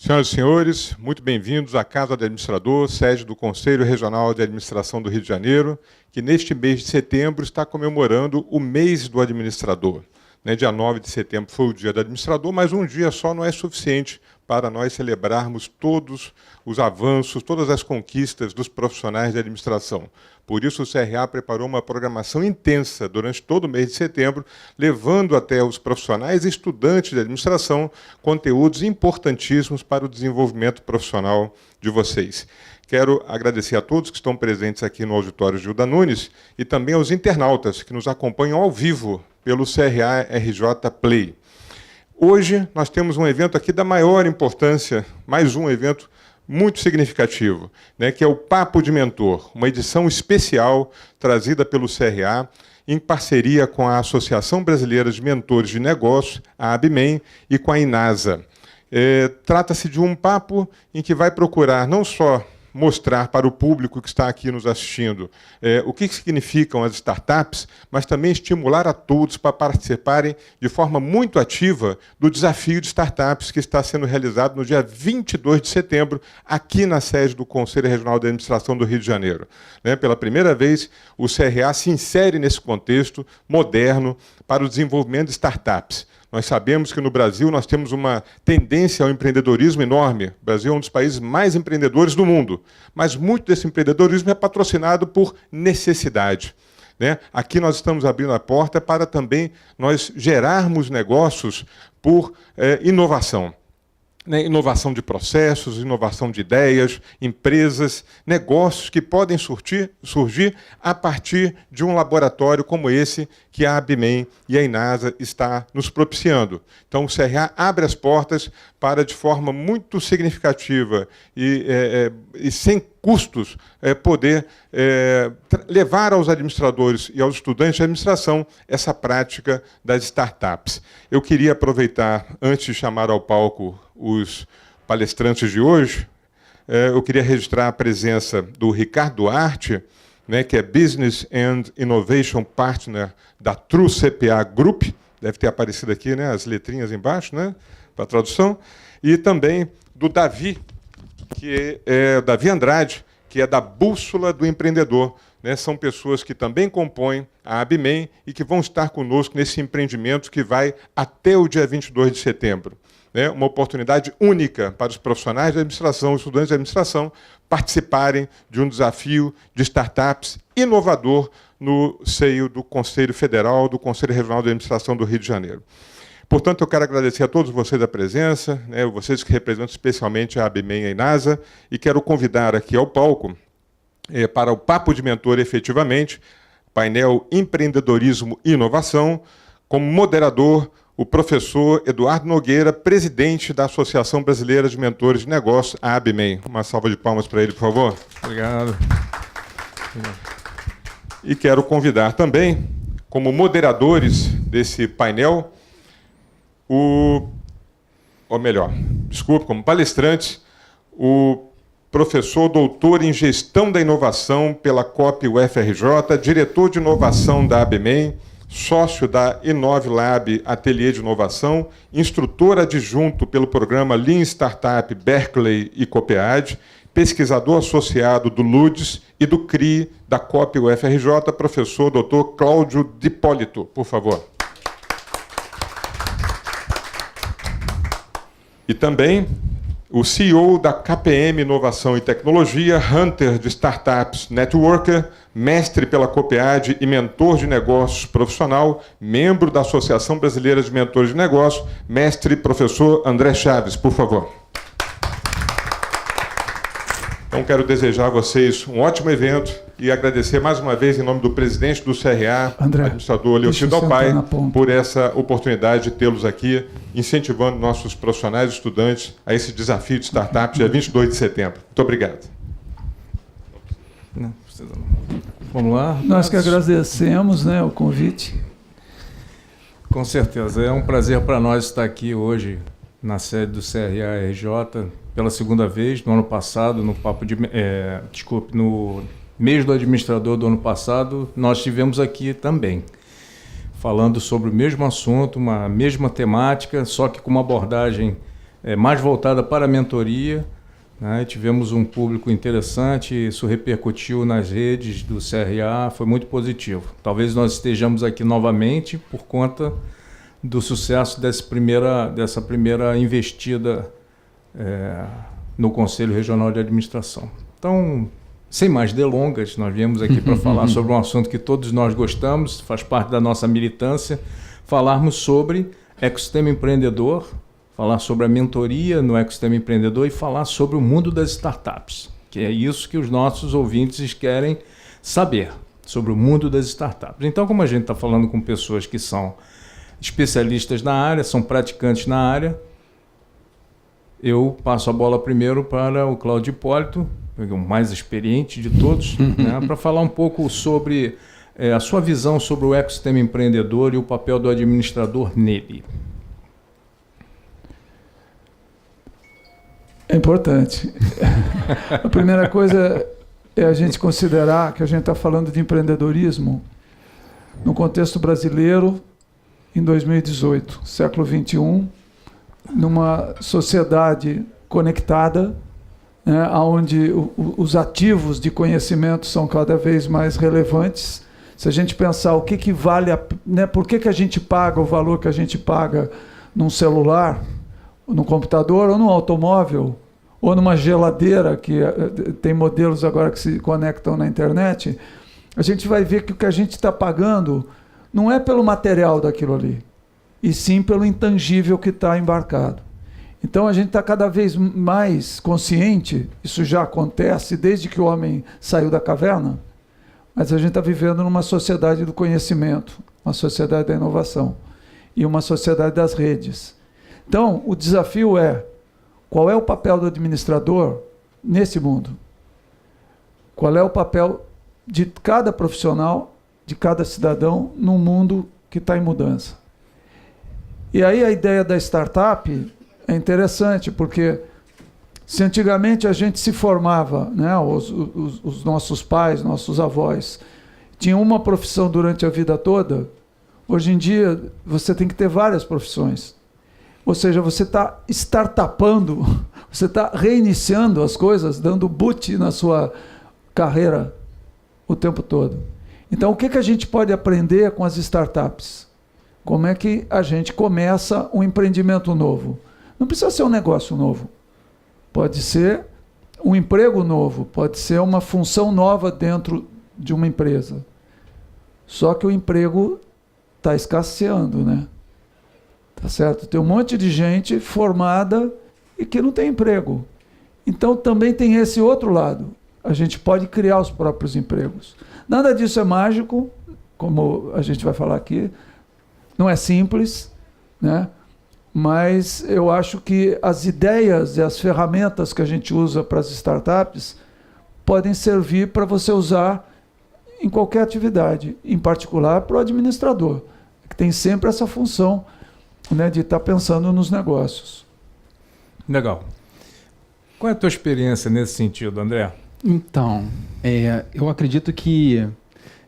Senhoras e senhores, muito bem-vindos à Casa do Administrador, sede do Conselho Regional de Administração do Rio de Janeiro, que neste mês de setembro está comemorando o mês do administrador. Dia 9 de setembro foi o dia do administrador, mas um dia só não é suficiente para nós celebrarmos todos os avanços, todas as conquistas dos profissionais de administração. Por isso, o CRA preparou uma programação intensa durante todo o mês de setembro, levando até os profissionais e estudantes de administração conteúdos importantíssimos para o desenvolvimento profissional de vocês. Quero agradecer a todos que estão presentes aqui no auditório Gilda Nunes e também aos internautas que nos acompanham ao vivo pelo CRA RJ Play. Hoje nós temos um evento aqui da maior importância, mais um evento muito significativo, que é o Papo de Mentor, uma edição especial trazida pelo CRA em parceria com a Associação Brasileira de Mentores de Negócios, a ABMEM, e com a INASA. Trata-se de um papo em que vai procurar não só mostrar para o público que está aqui nos assistindo o que significam as startups, mas também estimular a todos para participarem de forma muito ativa do desafio de startups que está sendo realizado no dia 22 de setembro, aqui na sede do Conselho Regional de Administração do Rio de Janeiro. Pela primeira vez, o CRA se insere nesse contexto moderno para o desenvolvimento de startups. Nós sabemos que no Brasil nós temos uma tendência ao empreendedorismo enorme. O Brasil é um dos países mais empreendedores do mundo, mas muito desse empreendedorismo é patrocinado por necessidade. Aqui nós estamos abrindo a porta para também nós gerarmos negócios por inovação. Inovação de processos, inovação de ideias, empresas, negócios que podem surgir a partir de um laboratório como esse que a ABMEM e a INASA está nos propiciando. Então, o CRA abre as portas para, de forma muito significativa e sem custos, poder levar aos administradores e aos estudantes de administração essa prática das startups. Eu queria aproveitar, antes de chamar ao palco os palestrantes de hoje, eu queria registrar a presença do Ricardo Duarte, que é Business and Innovation Partner da True CPA Group, deve ter aparecido aqui as letrinhas embaixo, para a tradução, e também do Davi, que é Davi Andrade, que é da Bússola do Empreendedor. São pessoas que também compõem a ABMEM e que vão estar conosco nesse empreendimento que vai até o dia 22 de setembro. Uma oportunidade única para os profissionais de administração, os estudantes de administração, participarem de um desafio de startups inovador no seio do Conselho Federal, do Conselho Regional de Administração do Rio de Janeiro. Portanto, eu quero agradecer a todos vocês a presença, vocês que representam especialmente a ABMEM e a INASA, e quero convidar aqui ao palco, para o Papo de Mentor, efetivamente, painel Empreendedorismo e Inovação, como moderador, o professor Eduardo Nogueira, presidente da Associação Brasileira de Mentores de Negócios, a ABMEM. Uma salva de palmas para ele, por favor. Obrigado. E quero convidar também, como moderadores desse painel, como palestrantes, o professor doutor em Gestão da Inovação pela COP UFRJ, diretor de inovação da ABMEM, sócio da InovLab Ateliê de Inovação, instrutor adjunto pelo programa Lean Startup Berkeley e Copead, pesquisador associado do LUDES e do CRI da COP UFRJ, professor Dr. Cláudio D'Ipólito, por favor. E também o CEO da KPM Inovação e Tecnologia, Hunter de Startups Networker, mestre pela Copead e mentor de negócios profissional, membro da Associação Brasileira de Mentores de Negócios, mestre professor André Chaves, por favor. Então, quero desejar a vocês um ótimo evento e agradecer mais uma vez, em nome do presidente do CRA, André, administrador Leocildo Alpai, por essa oportunidade de tê-los aqui, incentivando nossos profissionais e estudantes a esse desafio de startup, dia 22 de setembro. Muito obrigado. Não, precisa não. Vamos lá. Nós que agradecemos o convite. Com certeza. É um prazer para nós estar aqui hoje na sede do CRA-RJ pela segunda vez. No ano passado, no mês do administrador do ano passado, nós estivemos aqui também, falando sobre o mesmo assunto, uma mesma temática, só que com uma abordagem mais voltada para a mentoria, né? Tivemos um público interessante, isso repercutiu nas redes do CRA, foi muito positivo. Talvez nós estejamos aqui novamente por conta do sucesso dessa primeira investida no Conselho Regional de Administração. Então, sem mais delongas, nós viemos aqui para falar sobre um assunto que todos nós gostamos, faz parte da nossa militância, falarmos sobre ecossistema empreendedor, falar sobre a mentoria no ecossistema empreendedor e falar sobre o mundo das startups, que é isso que os nossos ouvintes querem saber, sobre o mundo das startups. Então, como a gente está falando com pessoas que são especialistas na área, são praticantes na área, eu passo a bola primeiro para o Cláudio Hipólito, o mais experiente de todos, né, para falar um pouco sobre a sua visão sobre o ecossistema empreendedor e o papel do administrador nele. É importante. A primeira coisa é a gente considerar que a gente está falando de empreendedorismo no contexto brasileiro em 2018, século XXI, numa sociedade conectada, né, onde os ativos de conhecimento são cada vez mais relevantes. Se a gente pensar o que vale, né, por que a gente paga o valor que a gente paga num celular, no computador ou no automóvel, ou numa geladeira, que tem modelos agora que se conectam na internet, a gente vai ver que o que a gente está pagando não é pelo material daquilo ali, e sim pelo intangível que está embarcado. Então a gente está cada vez mais consciente, isso já acontece desde que o homem saiu da caverna, mas a gente está vivendo numa sociedade do conhecimento, uma sociedade da inovação e uma sociedade das redes. Então, o desafio é, qual é o papel do administrador nesse mundo? Qual é o papel de cada profissional, de cada cidadão, num mundo que está em mudança? E aí a ideia da startup é interessante, porque se antigamente a gente se formava, né, os nossos pais, nossos avós, tinham uma profissão durante a vida toda, hoje em dia você tem que ter várias profissões. Ou seja, você está startupando, você está reiniciando as coisas, dando boot na sua carreira o tempo todo. Então, o que a gente pode aprender com as startups? Como é que a gente começa um empreendimento novo? Não precisa ser um negócio novo. Pode ser um emprego novo, pode ser uma função nova dentro de uma empresa. Só que o emprego está escasseando, né? Tá certo? Tem um monte de gente formada e que não tem emprego. Então também tem esse outro lado. A gente pode criar os próprios empregos. Nada disso é mágico, como a gente vai falar aqui. Não é simples, né? Mas eu acho que as ideias e as ferramentas que a gente usa para as startups podem servir para você usar em qualquer atividade, em particular para o administrador, que tem sempre essa função, né, de estar pensando nos negócios. Legal. Qual é a tua experiência nesse sentido, André? Então, eu acredito que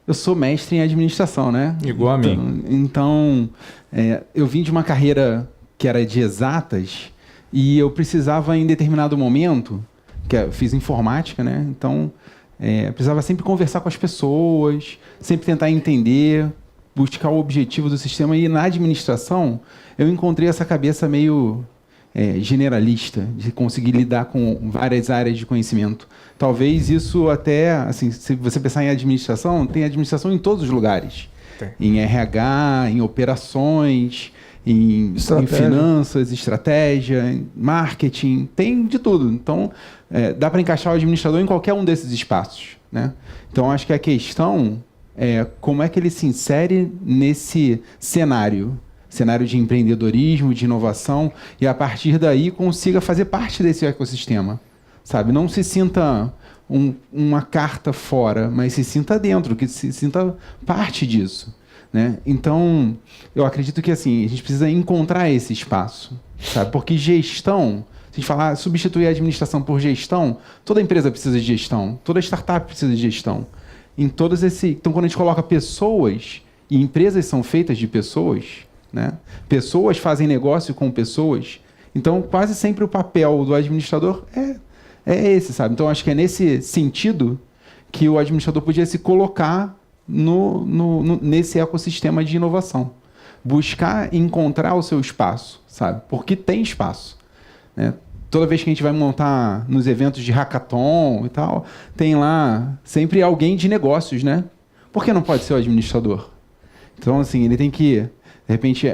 eu sou mestre em administração, né? Igual a mim. Então, eu vim de uma carreira que era de exatas e eu precisava, em determinado momento, que eu fiz informática, né? Então, precisava sempre conversar com as pessoas, sempre tentar entender, buscar o objetivo do sistema. E na administração, eu encontrei essa cabeça meio generalista, de conseguir lidar com várias áreas de conhecimento. Talvez isso até, assim, se você pensar em administração, tem administração em todos os lugares. Tem. Em RH, em operações, em finanças, estratégia, em marketing, tem de tudo. Então, dá para encaixar o administrador em qualquer um desses espaços, né? Então, acho que a questão é como é que ele se insere nesse cenário de empreendedorismo, de inovação, e a partir daí consiga fazer parte desse ecossistema, sabe? Não se sinta uma carta fora, mas se sinta dentro, que se sinta parte disso, né? Então, eu acredito que assim, a gente precisa encontrar esse espaço, sabe? Porque gestão, se a gente falar substituir a administração por gestão, toda empresa precisa de gestão, toda startup precisa de gestão. Então, quando a gente coloca pessoas, e empresas são feitas de pessoas, né? Pessoas fazem negócio com pessoas, Então, quase sempre o papel do administrador é esse, sabe? Então, acho que é nesse sentido que o administrador podia se colocar nesse ecossistema de inovação. Buscar encontrar o seu espaço, sabe? Porque tem espaço, né? Toda vez que a gente vai montar nos eventos de hackathon e tal, tem lá sempre alguém de negócios, né? Por que não pode ser o administrador? Então, assim, ele tem que... De repente,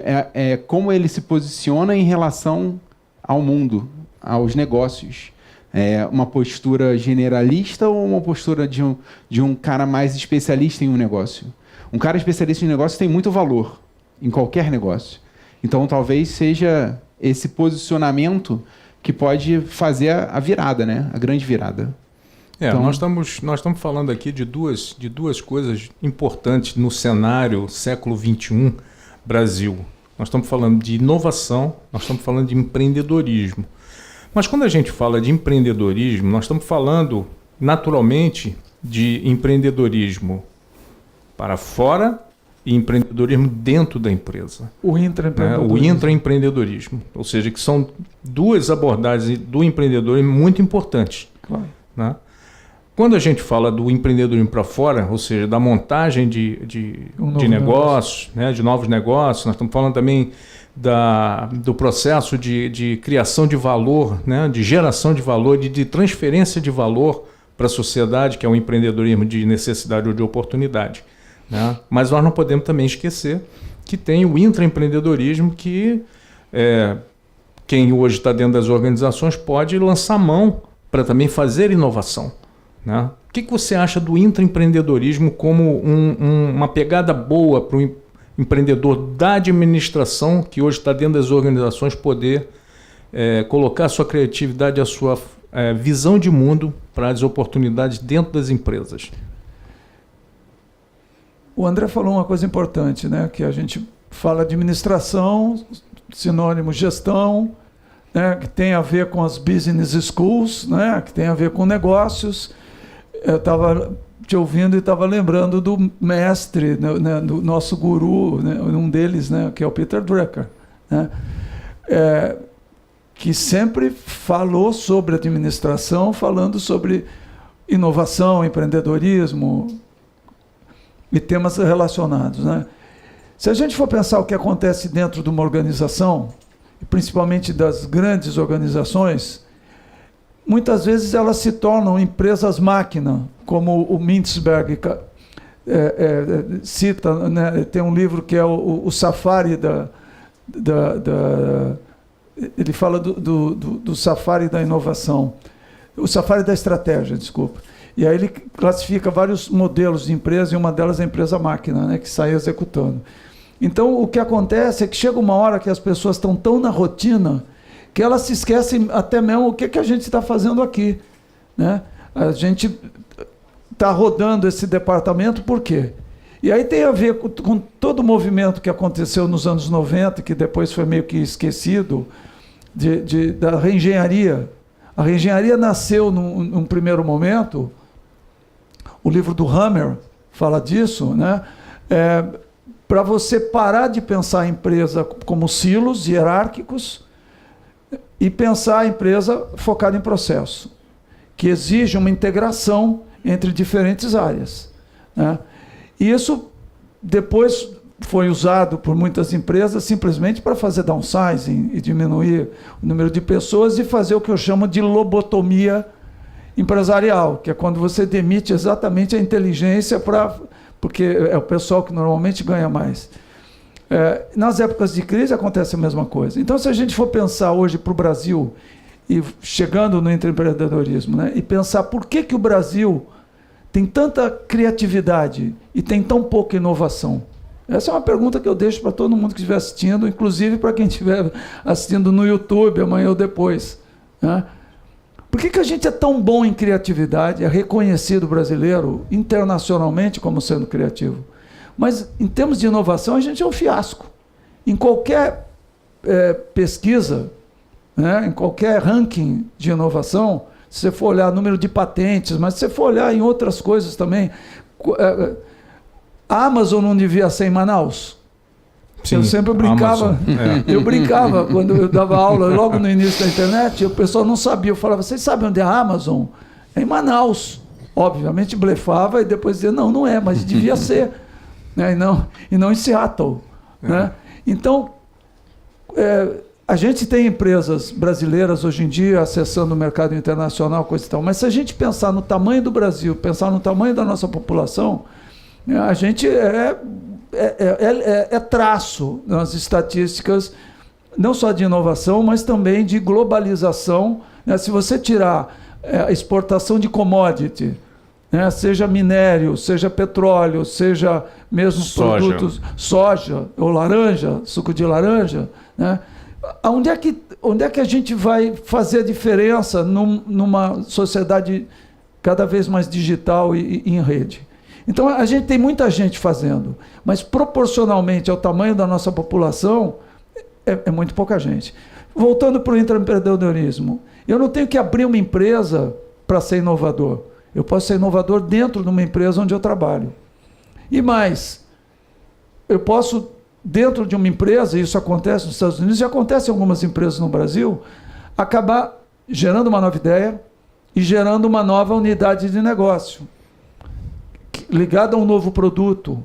como ele se posiciona em relação ao mundo, aos negócios. É uma postura generalista ou uma postura de um cara mais especialista em um negócio? Um cara especialista em negócio tem muito valor em qualquer negócio. Então, talvez seja esse posicionamento que pode fazer a virada, né? A grande virada. Então, nós estamos falando aqui de duas coisas importantes no cenário século XXI Brasil. Nós estamos falando de inovação, nós estamos falando de empreendedorismo. Mas quando a gente fala de empreendedorismo, nós estamos falando naturalmente de empreendedorismo para fora e empreendedorismo dentro da empresa. O intraempreendedorismo. O intraempreendedorismo. Ou seja, que são duas abordagens do empreendedorismo muito importantes. Claro. Né? Quando a gente fala do empreendedorismo para fora, ou seja, da montagem de negócios, né, de novos negócios, nós estamos falando também do processo de criação de valor, né, de geração de valor, de transferência de valor para a sociedade, que é o empreendedorismo de necessidade ou de oportunidade. Né? Mas nós não podemos também esquecer que tem o intraempreendedorismo que quem hoje está dentro das organizações pode lançar mão para também fazer inovação. Né? O que você acha do intraempreendedorismo como uma pegada boa para o empreendedor da administração que hoje está dentro das organizações poder colocar a sua criatividade, a sua visão de mundo para as oportunidades dentro das empresas? O André falou uma coisa importante, né? Que a gente fala de administração, sinônimo gestão, né? Que tem a ver com as business schools, né? Que tem a ver com negócios. Eu estava te ouvindo e estava lembrando do mestre, né? Do nosso guru, né? Um deles, né? Que é o Peter Drucker, né? Que sempre falou sobre administração, falando sobre inovação, empreendedorismo e temas relacionados, né? Se a gente for pensar o que acontece dentro de uma organização, principalmente das grandes organizações, muitas vezes elas se tornam empresas-máquina, como o Mintzberg cita, né? Tem um livro que é o Safari ele fala do Safari da inovação, o Safari da estratégia, desculpa. E aí ele classifica vários modelos de empresa, e uma delas é a empresa-máquina, né, que sai executando. Então, o que acontece é que chega uma hora que as pessoas estão tão na rotina que elas se esquecem até mesmo o que a gente está fazendo aqui, né? A gente está rodando esse departamento por quê? E aí tem a ver com todo o movimento que aconteceu nos anos 90, que depois foi meio que esquecido, da reengenharia. A reengenharia nasceu num primeiro momento, o livro do Hammer fala disso, né? Para você parar de pensar a empresa como silos hierárquicos e pensar a empresa focada em processo, que exige uma integração entre diferentes áreas, né? E isso depois foi usado por muitas empresas simplesmente para fazer downsizing e diminuir o número de pessoas e fazer o que eu chamo de lobotomia empresarial, que é quando você demite exatamente a inteligência porque é o pessoal que normalmente ganha mais. Nas épocas de crise acontece a mesma coisa. Então, se a gente for pensar hoje para o Brasil, e chegando no empreendedorismo, né, e pensar por que o Brasil tem tanta criatividade e tem tão pouca inovação? Essa é uma pergunta que eu deixo para todo mundo que estiver assistindo, inclusive para quem estiver assistindo no YouTube amanhã ou depois, né? Por que a gente é tão bom em criatividade, é reconhecido brasileiro internacionalmente como sendo criativo? Mas, em termos de inovação, a gente é um fiasco. Em qualquer pesquisa, né, em qualquer ranking de inovação, se você for olhar o número de patentes, mas se você for olhar em outras coisas também, a Amazon não devia ser em Manaus? Sim, eu sempre brincava. Eu brincava quando eu dava aula, logo no início da internet, o pessoal não sabia. Eu falava, vocês sabem onde é a Amazon? É em Manaus. Obviamente blefava e depois dizia, não, não é, mas devia ser. Né? E não em Seattle. Né? Então, a gente tem empresas brasileiras hoje em dia acessando o mercado internacional, coisa e tal, mas se a gente pensar no tamanho do Brasil, pensar no tamanho da nossa população, a gente é traço nas estatísticas, não só de inovação, mas também de globalização. Né? Se você tirar a exportação de commodity, né? Seja minério, seja petróleo, seja mesmo produtos, soja ou laranja, suco de laranja, né? Onde é que a gente vai fazer a diferença numa sociedade cada vez mais digital e em rede? Então, a gente tem muita gente fazendo, mas proporcionalmente ao tamanho da nossa população, é muito pouca gente. Voltando para o intraempreendedorismo, eu não tenho que abrir uma empresa para ser inovador. Eu posso ser inovador dentro de uma empresa onde eu trabalho. E mais, eu posso, dentro de uma empresa, e isso acontece nos Estados Unidos, e acontece em algumas empresas no Brasil, acabar gerando uma nova ideia e gerando uma nova unidade de negócio, ligada a um novo produto.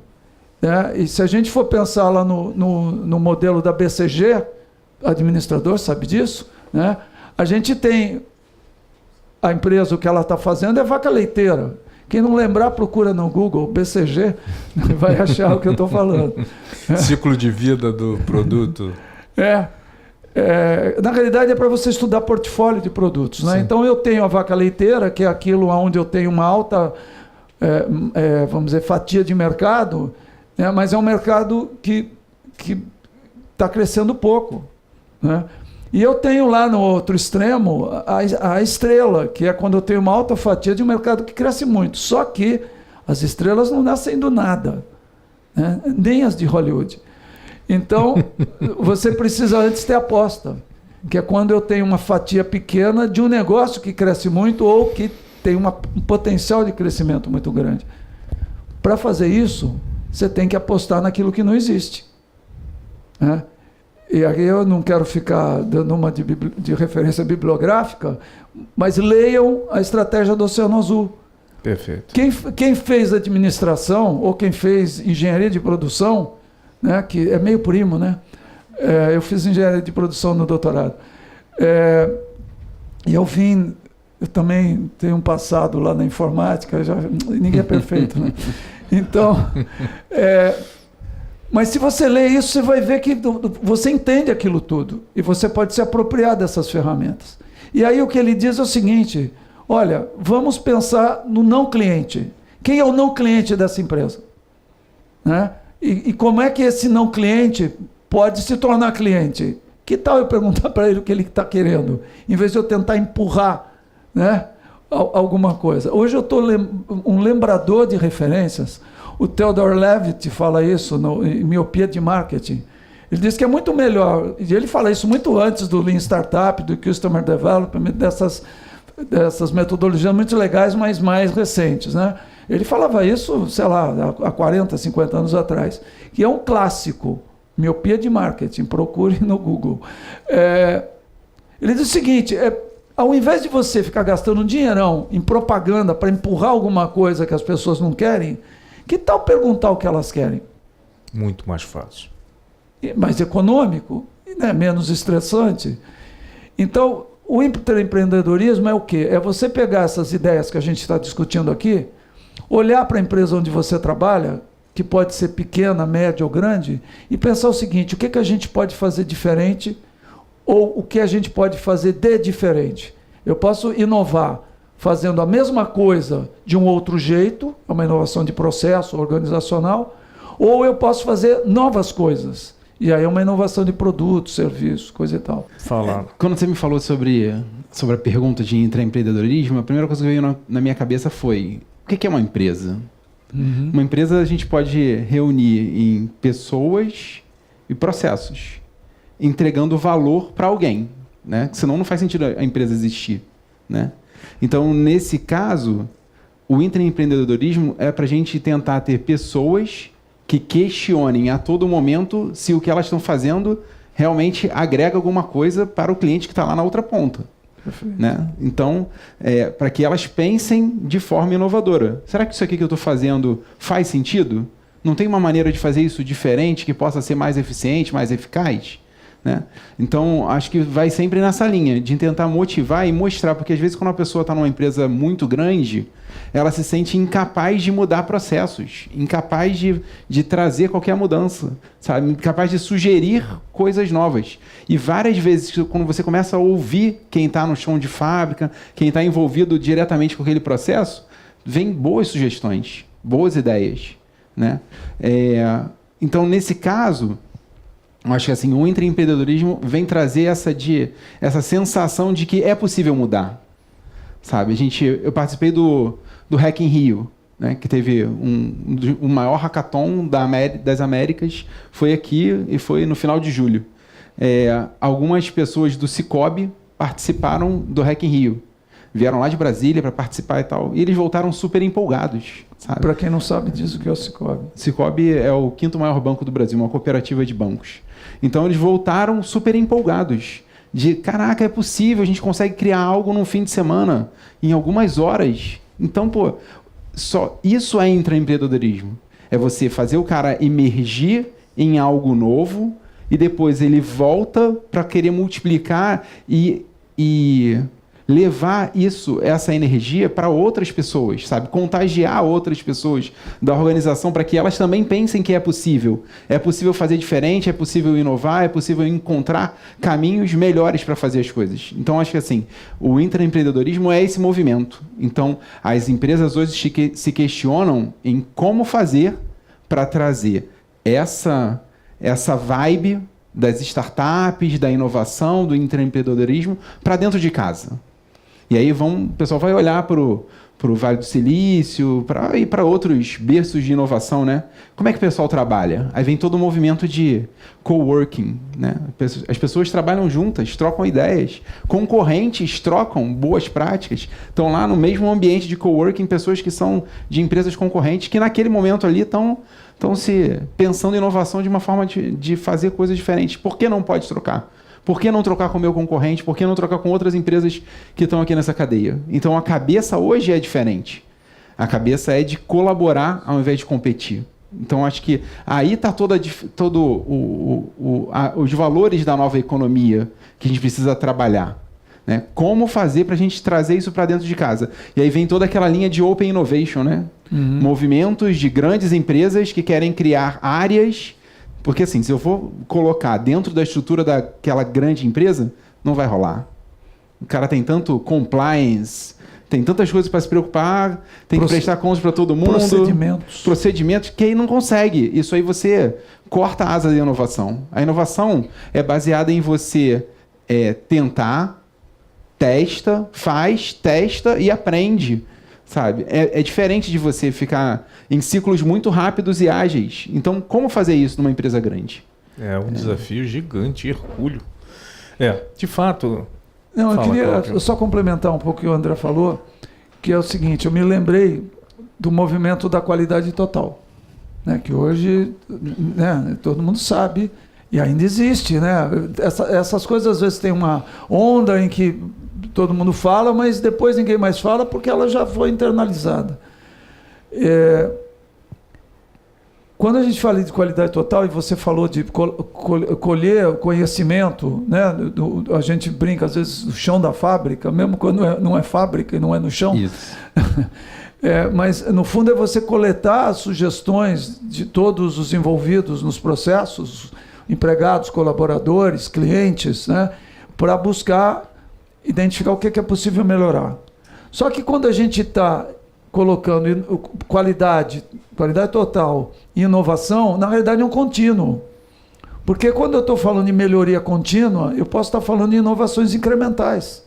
Né? E se a gente for pensar lá no modelo da BCG, administrador sabe disso, né? A gente tem a empresa, o que ela está fazendo é vaca leiteira. Quem não lembrar, procura no Google, BCG, vai achar o que eu estou falando. Ciclo de vida do produto. Na realidade, é para você estudar portfólio de produtos. Né? Então, eu tenho a vaca leiteira, que é aquilo onde eu tenho uma alta, vamos dizer, fatia de mercado, né? Mas é um mercado que está crescendo pouco. Né? E eu tenho lá no outro extremo a estrela, que é quando eu tenho uma alta fatia de um mercado que cresce muito. Só que as estrelas não nascem do nada, né? Nem as de Hollywood. Então, você precisa antes ter aposta, que é quando eu tenho uma fatia pequena de um negócio que cresce muito ou que tem um potencial de crescimento muito grande. Para fazer isso, você tem que apostar naquilo que não existe. Né? E aí eu não quero ficar dando uma de referência bibliográfica, mas leiam a estratégia do Oceano Azul. Perfeito. Quem fez administração ou quem fez engenharia de produção, né, que é meio primo, né? Eu fiz engenharia de produção no doutorado. E eu também tenho um passado lá na informática, ninguém é perfeito, né? Então, mas se você lê isso, você vai ver que você entende aquilo tudo e você pode se apropriar dessas ferramentas. E aí o que ele diz é o seguinte: olha, vamos pensar no não cliente. Quem é o não cliente dessa empresa? Né? E como é que esse não cliente pode se tornar cliente? Que tal eu perguntar para ele o que ele está querendo, em vez de eu tentar empurrar, né, alguma coisa? Hoje eu estou um lembrador de referências. O Theodore Levitt fala isso em Miopia de Marketing. Ele diz que é muito melhor, e ele fala isso muito antes do Lean Startup, do Customer Development, dessas metodologias muito legais, mas mais recentes. Né? Ele falava isso, sei lá, há 40, 50 anos atrás, que é um clássico, Miopia de Marketing, procure no Google. Ele diz o seguinte: ao invés de você ficar gastando um dinheirão em propaganda para empurrar alguma coisa que as pessoas não querem, que tal perguntar o que elas querem? Muito mais fácil. Mais econômico, né? Menos estressante. Então, o empreendedorismo é o quê? É você pegar essas ideias que a gente está discutindo aqui, olhar para a empresa onde você trabalha, que pode ser pequena, média ou grande, e pensar o seguinte: o que a gente pode fazer diferente ou o que a gente pode fazer de diferente? Eu posso inovar fazendo a mesma coisa de um outro jeito, é uma inovação de processo organizacional, ou eu posso fazer novas coisas. E aí é uma inovação de produto, serviço, coisa e tal. Quando você me falou sobre a pergunta de intraempreendedorismo, a primeira coisa que veio na minha cabeça foi: o que é uma empresa? Uhum. Uma empresa a gente pode reunir em pessoas e processos, entregando valor para alguém, né? Senão não faz sentido a empresa existir, né? Então, nesse caso, o intraempreendedorismo é para a gente tentar ter pessoas que questionem a todo momento se o que elas estão fazendo realmente agrega alguma coisa para o cliente que está lá na outra ponta. Né? Então, para que elas pensem de forma inovadora. Será que isso aqui que eu estou fazendo faz sentido? Não tem uma maneira de fazer isso diferente que possa ser mais eficiente, mais eficaz? Né? Então, acho que vai sempre nessa linha de tentar motivar e mostrar, porque às vezes quando a pessoa está numa empresa muito grande, ela se sente incapaz de mudar processos, incapaz de trazer qualquer mudança, sabe? Incapaz de sugerir coisas novas. E várias vezes, quando você começa a ouvir quem está no chão de fábrica, quem está envolvido diretamente com aquele processo, vem boas sugestões, boas ideias. Né? Então, nesse caso, eu acho que assim, o intraempreendedorismo vem trazer essa sensação de que é possível mudar. Sabe? Eu participei do Hack in Rio, né? Que teve o maior hackathon das Américas, foi aqui e foi no final de julho. Algumas pessoas do Cicobi participaram do Hack in Rio. Vieram lá de Brasília para participar e tal. E eles voltaram super empolgados. Para quem não sabe disso, o que é o Cicobi? Cicobi é o 5º maior banco do Brasil, uma cooperativa de bancos. Então, eles voltaram super empolgados. De, caraca, é possível, a gente consegue criar algo num fim de semana, em algumas horas. Então, pô, isso é intraempreendedorismo. É você fazer o cara emergir em algo novo e depois ele volta para querer multiplicar e levar essa energia para outras pessoas, sabe? Contagiar outras pessoas da organização para que elas também pensem que é possível. É possível fazer diferente, é possível inovar, é possível encontrar caminhos melhores para fazer as coisas. Então, acho que assim, o intraempreendedorismo é esse movimento. Então, as empresas hoje se questionam em como fazer para trazer essa vibe das startups, da inovação, do intraempreendedorismo para dentro de casa. E aí o pessoal vai olhar para o Vale do Silício e para outros berços de inovação, né? Como é que o pessoal trabalha? Aí vem todo o movimento de coworking, né? As pessoas trabalham juntas, trocam ideias. Concorrentes trocam boas práticas. Estão lá no mesmo ambiente de coworking pessoas que são de empresas concorrentes que naquele momento ali estão se pensando em inovação de uma forma de fazer coisas diferentes. Por que não pode trocar? Por que não trocar com o meu concorrente? Por que não trocar com outras empresas que estão aqui nessa cadeia? Então, a cabeça hoje é diferente. A cabeça é de colaborar ao invés de competir. Então, acho que aí está os valores da nova economia que a gente precisa trabalhar. Né? Como fazer para a gente trazer isso para dentro de casa? E aí vem toda aquela linha de Open Innovation, né? Movimentos de grandes empresas que querem criar áreas. Porque, assim, se eu for colocar dentro da estrutura daquela grande empresa, não vai rolar. O cara tem tanto compliance, tem tantas coisas para se preocupar, tem que prestar contas para todo mundo. Procedimentos, que aí não consegue. Isso aí você corta a asa da inovação. A inovação é baseada em você tentar, testa, faz, testa e aprende. Sabe? É diferente de você ficar em ciclos muito rápidos e ágeis. Então, como fazer isso numa empresa grande? É um desafio gigante, hercúleo. De fato... Não, eu queria só complementar um pouco o que o André falou, que é o seguinte, eu me lembrei do movimento da qualidade total, né, que hoje, né, todo mundo sabe e ainda existe. Né? Essas coisas, às vezes, tem uma onda em que todo mundo fala, mas depois ninguém mais fala porque ela já foi internalizada. Quando a gente fala de qualidade total, e você falou de colher conhecimento, né? A gente brinca, às vezes, no chão da fábrica, mesmo quando não é fábrica e não é no chão. Isso. Mas, no fundo, é você coletar as sugestões de todos os envolvidos nos processos, empregados, colaboradores, clientes, né? Para buscar identificar o que é possível melhorar. Só que quando a gente está colocando qualidade total e inovação, na realidade é um contínuo. Porque quando eu estou falando de melhoria contínua, eu posso estar falando de inovações incrementais.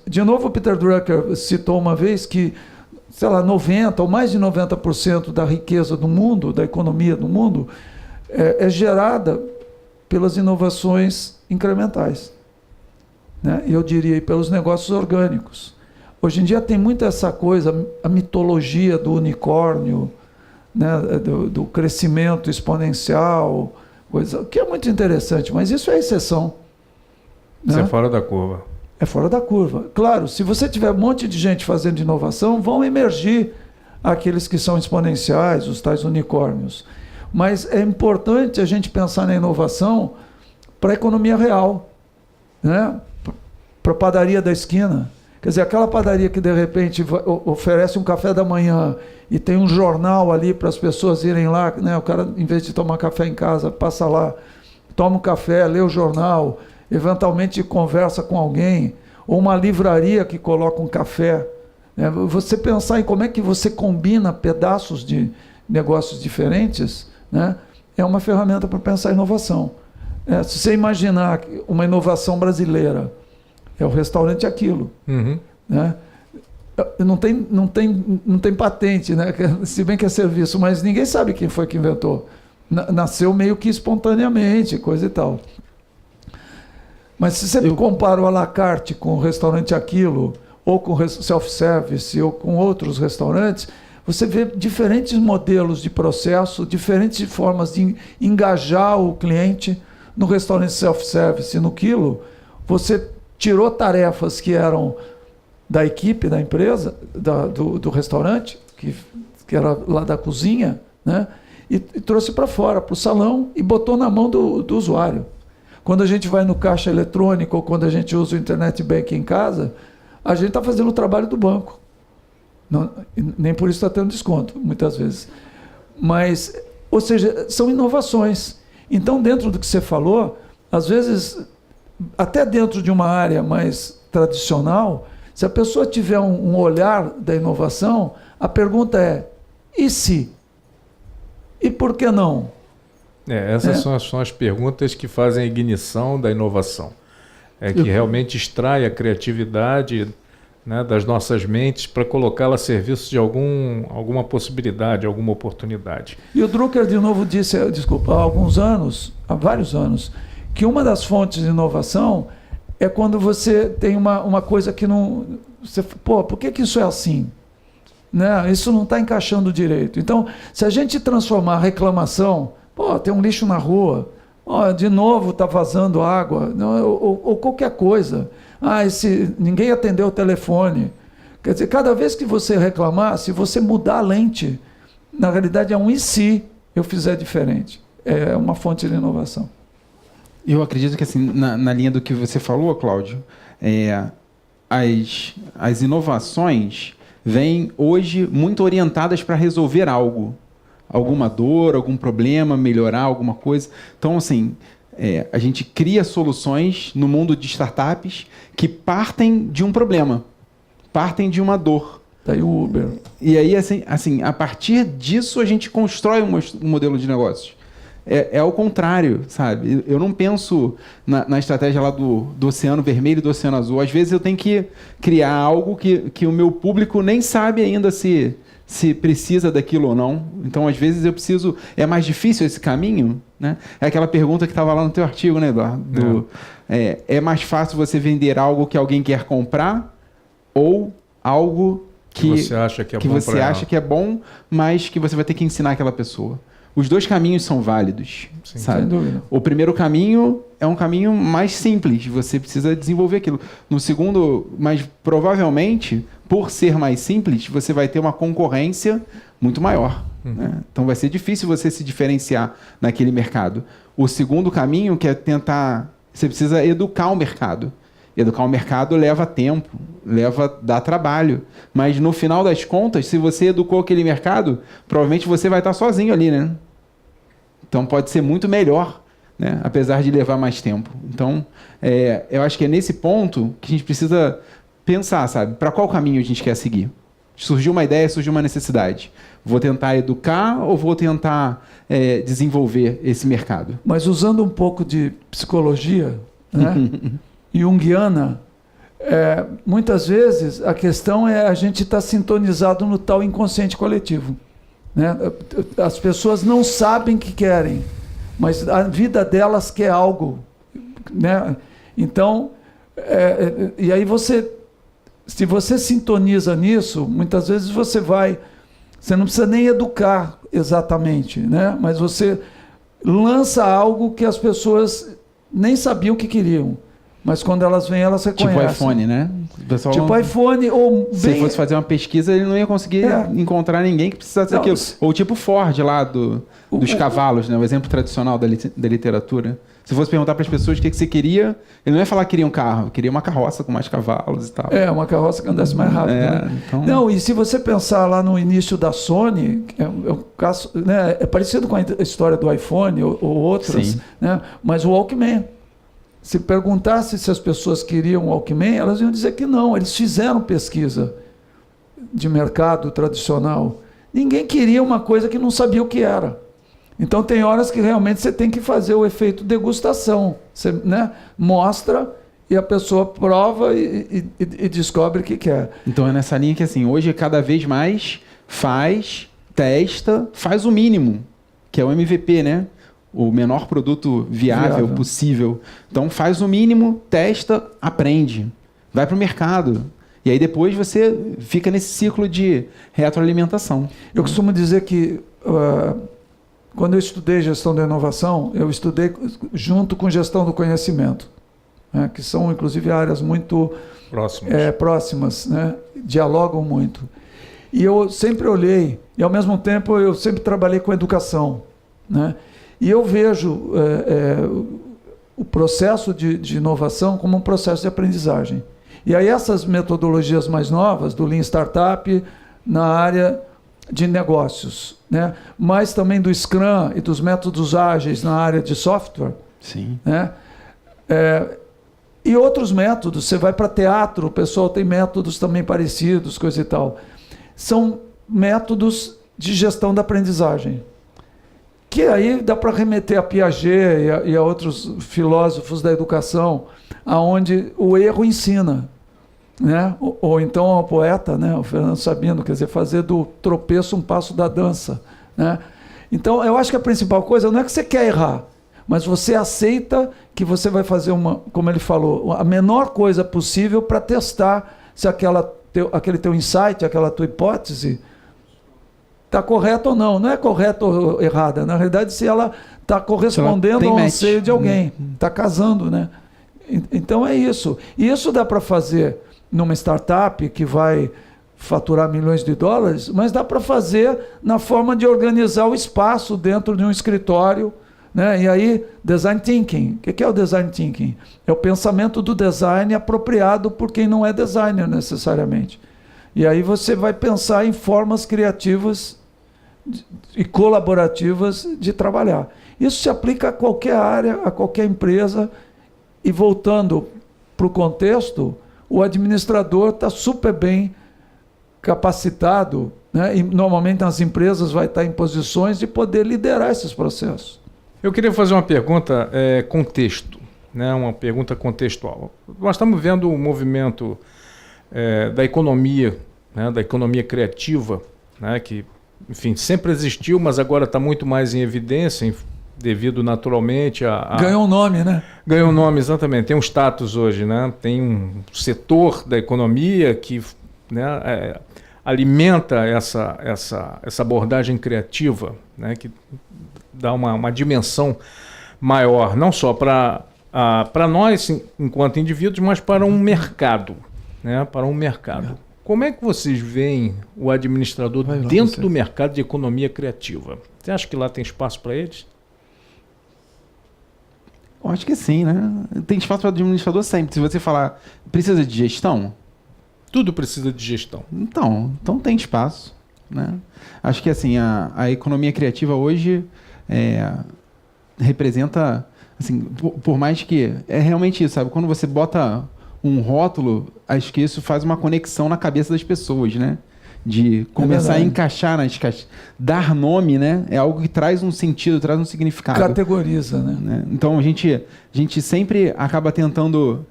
De novo, o Peter Drucker citou uma vez que, sei lá, 90% ou mais de 90% da riqueza do mundo, da economia do mundo, é gerada pelas inovações incrementais. Né? Eu diria pelos negócios orgânicos. Hoje em dia tem muito essa coisa, a mitologia do unicórnio, né, do crescimento exponencial, coisa que é muito interessante, mas isso é exceção. Isso Né? é fora da curva. É fora da curva. Claro, se você tiver um monte de gente fazendo inovação, vão emergir aqueles que são exponenciais, os tais unicórnios. Mas é importante a gente pensar na inovação para a economia real, né? Para a padaria da esquina. Quer dizer, aquela padaria que de repente oferece um café da manhã e tem um jornal ali para as pessoas irem lá, né? O cara, em vez de tomar café em casa, passa lá, toma um café, lê o jornal, eventualmente conversa com alguém, ou uma livraria que coloca um café. Né? Você pensar em como é que você combina pedaços de negócios diferentes, né? É uma ferramenta para pensar inovação. Se você imaginar uma inovação brasileira, é o restaurante Aquilo. Uhum. Né? Não tem patente, né? Se bem que é serviço, mas ninguém sabe quem foi que inventou. Nasceu meio que espontaneamente, coisa e tal. Mas se você compara o à la carte com o restaurante Aquilo, ou com o self-service, ou com outros restaurantes, você vê diferentes modelos de processo, diferentes formas de engajar o cliente. No restaurante self-service, no Quilo, você tirou tarefas que eram da equipe da empresa, do restaurante, que era lá da cozinha, né? E trouxe para fora, para o salão, e botou na mão do usuário. Quando a gente vai no caixa eletrônico ou quando a gente usa o internet banking em casa, a gente está fazendo o trabalho do banco. Não, nem por isso está tendo desconto, muitas vezes. Mas, ou seja, são inovações. Então, dentro do que você falou, às vezes, até dentro de uma área mais tradicional, se a pessoa tiver um olhar da inovação, a pergunta é, e se? E por que não? Essas são as perguntas que fazem a ignição da inovação. Que realmente extrai a criatividade, né, das nossas mentes para colocá-la a serviço de alguma possibilidade, alguma oportunidade. E o Drucker, de novo, disse, há vários anos, que uma das fontes de inovação é quando você tem uma coisa que não... por que isso é assim? Né? Isso não está encaixando direito. Então, se a gente transformar a reclamação, tem um lixo na rua, de novo está vazando água, ou qualquer coisa. Ninguém atendeu o telefone. Quer dizer, cada vez que você reclamar, se você mudar a lente, na realidade é um e se eu fizer diferente. É uma fonte de inovação. Eu acredito que, assim, na linha do que você falou, Cláudio, as inovações vêm hoje muito orientadas para resolver algo. Alguma dor, algum problema, melhorar alguma coisa. Então, assim, a gente cria soluções no mundo de startups que partem de um problema, partem de uma dor. Daí o Uber. E aí, assim, a partir disso, a gente constrói um modelo de negócios. É ao contrário, sabe? Eu não penso na estratégia lá do Oceano Vermelho e do Oceano Azul. Às vezes eu tenho que criar algo que o meu público nem sabe ainda se precisa daquilo ou não. Então, às vezes, eu preciso... É mais difícil esse caminho, né? É aquela pergunta que estava lá no teu artigo, né, Eduardo? É mais fácil você vender algo que alguém quer comprar ou algo que você acha que é bom, mas que você vai ter que ensinar aquela pessoa. Os dois caminhos são válidos. Sim, sabe? sem dúvida. O primeiro caminho é um caminho mais simples, você precisa desenvolver aquilo. No segundo, mas provavelmente, por ser mais simples, você vai ter uma concorrência muito maior. Né? Então vai ser difícil você se diferenciar naquele mercado. O segundo caminho, que é tentar... Você precisa educar o mercado. Educar o mercado leva tempo, dá trabalho. Mas no final das contas, se você educou aquele mercado, provavelmente você vai estar sozinho ali, né? Então pode ser muito melhor, né? Apesar de levar mais tempo. Então, eu acho que é nesse ponto que a gente precisa pensar, sabe? Para qual caminho a gente quer seguir? Surgiu uma ideia, surgiu uma necessidade. Vou tentar educar ou vou tentar desenvolver esse mercado? Mas usando um pouco de psicologia, né? Junguiana, muitas vezes a questão é a gente estar sintonizado no tal inconsciente coletivo. Né? As pessoas não sabem que querem, mas a vida delas quer algo. Né? Então, e aí se você sintoniza nisso, muitas vezes você vai Você não precisa nem educar exatamente, né? Mas você lança algo que as pessoas nem sabiam que queriam. Mas quando elas vêm, elas reconhecem. Tipo iPhone, né? O pessoal Tipo iPhone, ou se bem... fosse fazer uma pesquisa, ele não ia conseguir encontrar ninguém que precisasse Não, daquilo. Ou tipo Ford lá dos cavalos, né? O exemplo tradicional da literatura. Se fosse perguntar para as pessoas o que você queria, ele não ia falar que queria um carro, queria uma carroça com mais cavalos e tal. Uma carroça que andasse mais rápido. Né? Então... Não, e se você pensar lá no início da Sony, um caso, né, é parecido com a história do iPhone ou outras, né? Mas o Walkman. Se perguntasse se as pessoas queriam o Walkman, elas iam dizer que não. Eles fizeram pesquisa de mercado tradicional. Ninguém queria uma coisa que não sabia o que era. Então tem horas que realmente você tem que fazer o efeito degustação. Você, né, mostra e a pessoa prova e descobre o que quer. Então é nessa linha que assim, hoje cada vez mais testa, faz o mínimo, que é o MVP, né? O menor produto viável possível. Então faz o mínimo, testa, aprende, vai para o mercado. E aí depois você fica nesse ciclo de retroalimentação. Eu costumo dizer que quando eu estudei gestão da inovação, eu estudei junto com gestão do conhecimento, né, que são inclusive áreas muito próximas, né, dialogam muito. E eu sempre olhei, e ao mesmo tempo eu sempre trabalhei com educação, né? E eu vejo o processo de inovação como um processo de aprendizagem. E aí essas metodologias mais novas, do Lean Startup, na área de negócios, né? Mas também do Scrum e dos métodos ágeis na área de software. Sim. Né? E outros métodos, você vai para teatro, o pessoal tem métodos também parecidos, coisa e tal. São métodos de gestão da aprendizagem. Que aí dá para remeter a Piaget e a outros filósofos da educação, aonde o erro ensina, né? Ou então ao poeta, né? O Fernando Sabino, quer dizer, fazer do tropeço um passo da dança, né? Então, eu acho que a principal coisa não é que você quer errar, mas você aceita que você vai fazer como ele falou, a menor coisa possível para testar se aquele teu insight, aquela tua hipótese está correta ou não. Não é correta ou errada. Na realidade, se ela está correspondendo ao anseio de alguém. Está casando, né? Então é isso. E isso dá para fazer numa startup que vai faturar milhões de dólares, mas dá para fazer na forma de organizar o espaço dentro de um escritório, né? E aí, design thinking. O que é o design thinking? É o pensamento do design apropriado por quem não é designer necessariamente. E aí você vai pensar em formas criativas e colaborativas de trabalhar. Isso se aplica a qualquer área, a qualquer empresa. E voltando para o contexto, o administrador está super bem capacitado, né? E normalmente nas empresas vai estar em posições de poder liderar esses processos. Eu queria fazer uma pergunta contexto, né? Uma pergunta contextual. Nós estamos vendo o movimento da economia, né? Da economia criativa, né? Que, enfim, sempre existiu, mas agora está muito mais em evidência, devido naturalmente a... Ganhou um nome, né? Ganhou um nome, exatamente. Tem um status hoje, né? Tem um setor da economia que, né, alimenta essa abordagem criativa, né? Que dá uma dimensão maior, não só para nós enquanto indivíduos, mas para um mercado, né? Para um mercado. Como é que vocês veem o administrador dentro do mercado de economia criativa? Você acha que lá tem espaço para eles? Eu acho que sim, né? Tem espaço para administrador sempre. Se você falar, precisa de gestão? Tudo precisa de gestão. Então tem espaço, né? Acho que assim, a economia criativa hoje representa, assim, por mais que é realmente isso, sabe? Quando você bota um rótulo, acho que isso faz uma conexão na cabeça das pessoas, né? De começar a encaixar nas caixas. Dar nome, né? É algo que traz um sentido, traz um significado. Categoriza, né? Então a gente sempre acaba tentando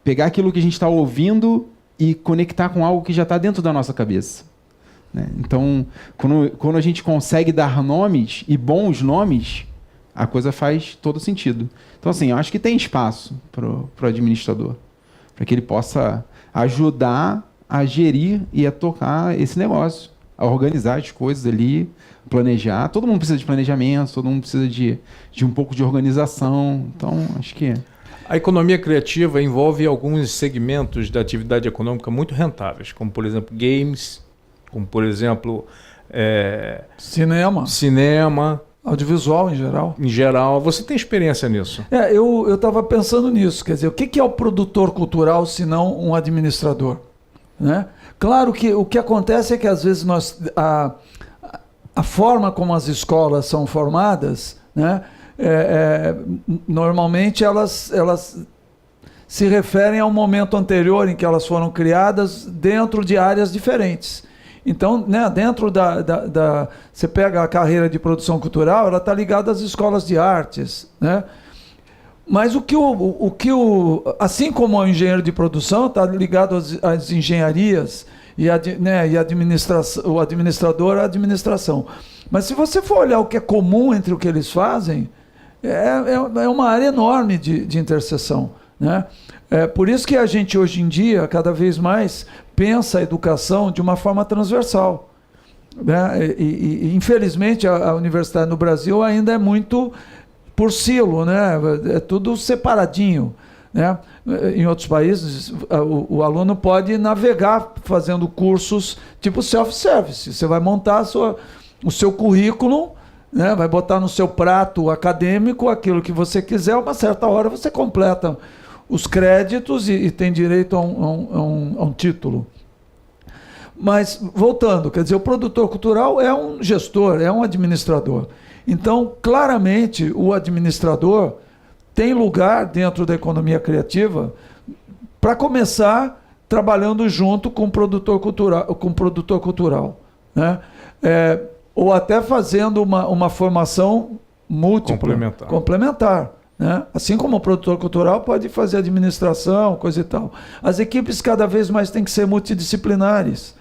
pegar aquilo que a gente está ouvindo e conectar com algo que já está dentro da nossa cabeça, né? Então, quando a gente consegue dar nomes, e bons nomes, a coisa faz todo sentido. Então, assim, eu acho que tem espaço para o administrador, para que ele possa ajudar a gerir e a tocar esse negócio. a organizar as coisas ali, planejar. Todo mundo precisa de planejamento, todo mundo precisa de um pouco de organização. Então, acho que... A economia criativa envolve alguns segmentos da atividade econômica muito rentáveis, como, por exemplo, games, como, por exemplo, cinema, audiovisual em geral. Em geral. Você tem experiência nisso? Eu estava pensando nisso. Quer dizer, o que é o produtor cultural se não um administrador? Né? Claro que o que acontece é que, às vezes, a forma como as escolas são formadas, né? Normalmente elas se referem ao momento anterior em que elas foram criadas dentro de áreas diferentes. Então, né, dentro você pega a carreira de produção cultural, ela está ligada às escolas de artes, né? Mas assim como o engenheiro de produção está ligado às engenharias e o administrador à administração. Mas se você for olhar o que é comum entre o que eles fazem, é uma área enorme de interseção, né? Por isso que a gente hoje em dia, cada vez mais, pensa a educação de uma forma transversal, né? E infelizmente a universidade no Brasil ainda é muito por silo, né? É tudo separadinho, né? Em outros países o aluno pode navegar fazendo cursos tipo self-service. Você vai montar o seu currículo, né? Vai botar no seu prato acadêmico aquilo que você quiser, uma certa hora você completa os créditos e tem direito a um título. Mas, voltando, quer dizer, o produtor cultural é um gestor, é um administrador. Então, claramente, o administrador tem lugar dentro da economia criativa para começar trabalhando junto com o produtor cultural, né? Ou até fazendo uma formação múltipla, complementar, né? Assim como o produtor cultural pode fazer administração, coisa e tal. As equipes cada vez mais têm que ser multidisciplinares.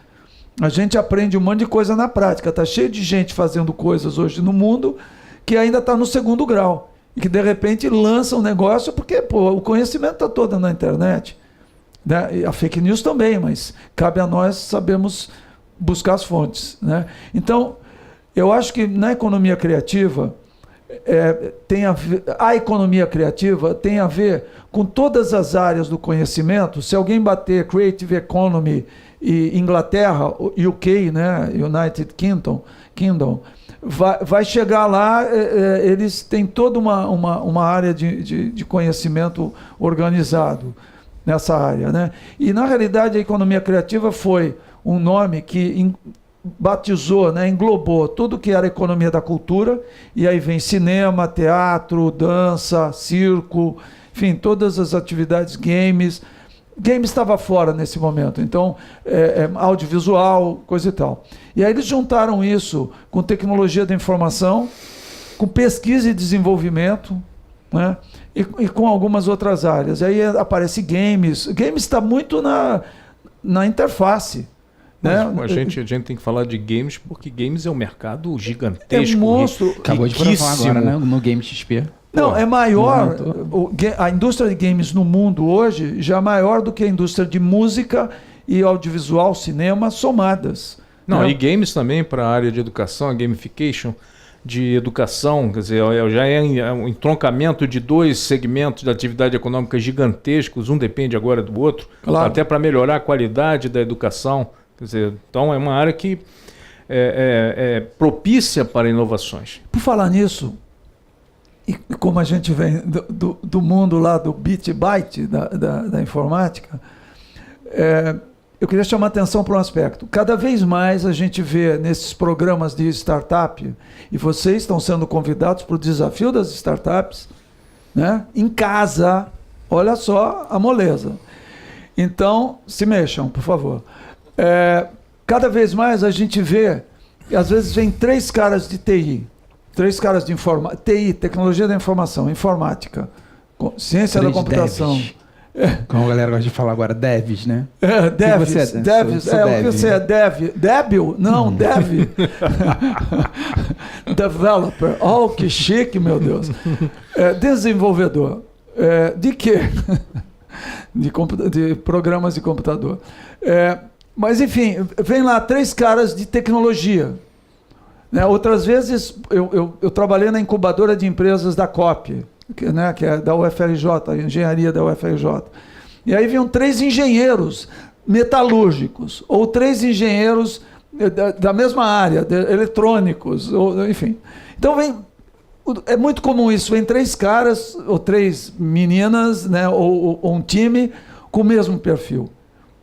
A gente aprende um monte de coisa na prática. Está cheio de gente fazendo coisas hoje no mundo que ainda está no segundo grau e que de repente lança um negócio porque o conhecimento está todo na internet, né? E a fake news também, mas cabe a nós sabermos buscar as fontes, né? Então, eu acho que na economia criativa a economia criativa tem a ver com todas as áreas do conhecimento. Se alguém bater Creative Economy e Inglaterra, UK, né, United Kingdom, vai chegar lá, eles têm toda uma área de conhecimento organizado nessa área, né? E, na realidade, a economia criativa foi um nome que batizou, né, englobou tudo que era economia da cultura, e aí vem cinema, teatro, dança, circo, enfim, todas as atividades, games. Games estava fora nesse momento, então audiovisual, coisa e tal. E aí eles juntaram isso com tecnologia da informação, com pesquisa e desenvolvimento, né, e com algumas outras áreas. Aí aparece games. Games está muito na interface. Né? A gente tem que falar de games porque games é um mercado gigantesco. Monstro. Acabou de provar agora, né? No Game XP. Não, é maior. A indústria de games no mundo hoje já é maior do que a indústria de música e audiovisual, cinema, somadas. Não, né? E games também para a área de educação, a gamification de educação, quer dizer, já é um entroncamento de dois segmentos da atividade econômica gigantescos, um depende agora do outro, claro. Até para melhorar a qualidade da educação. Quer dizer, então é uma área que é propícia para inovações. Por falar nisso, e como a gente vem do mundo lá do bit byte da informática, eu queria chamar a atenção para um aspecto. Cada vez mais a gente vê nesses programas de startup, e vocês estão sendo convidados para o desafio das startups, né, em casa. Olha só a moleza. Então, se mexam, por favor. Cada vez mais a gente vê, às vezes vem 3 caras de TI, 3 caras de TI, tecnologia da informação, informática, ciência da computação. Como a galera gosta de falar agora, devs, né? Devs. O que você é dev? Débil? Não, dev. Developer. Oh, que chique, meu Deus. Desenvolvedor. De quê? De programas de computador. Mas, enfim, vem lá 3 caras de tecnologia. Né? Outras vezes, eu trabalhei na incubadora de empresas da COP, que é da UFRJ, a engenharia da UFRJ. E aí vinham 3 engenheiros metalúrgicos, ou 3 engenheiros da mesma área, eletrônicos, ou, enfim. Então, é muito comum isso, vem 3 caras, ou 3 meninas, né, ou um time com o mesmo perfil.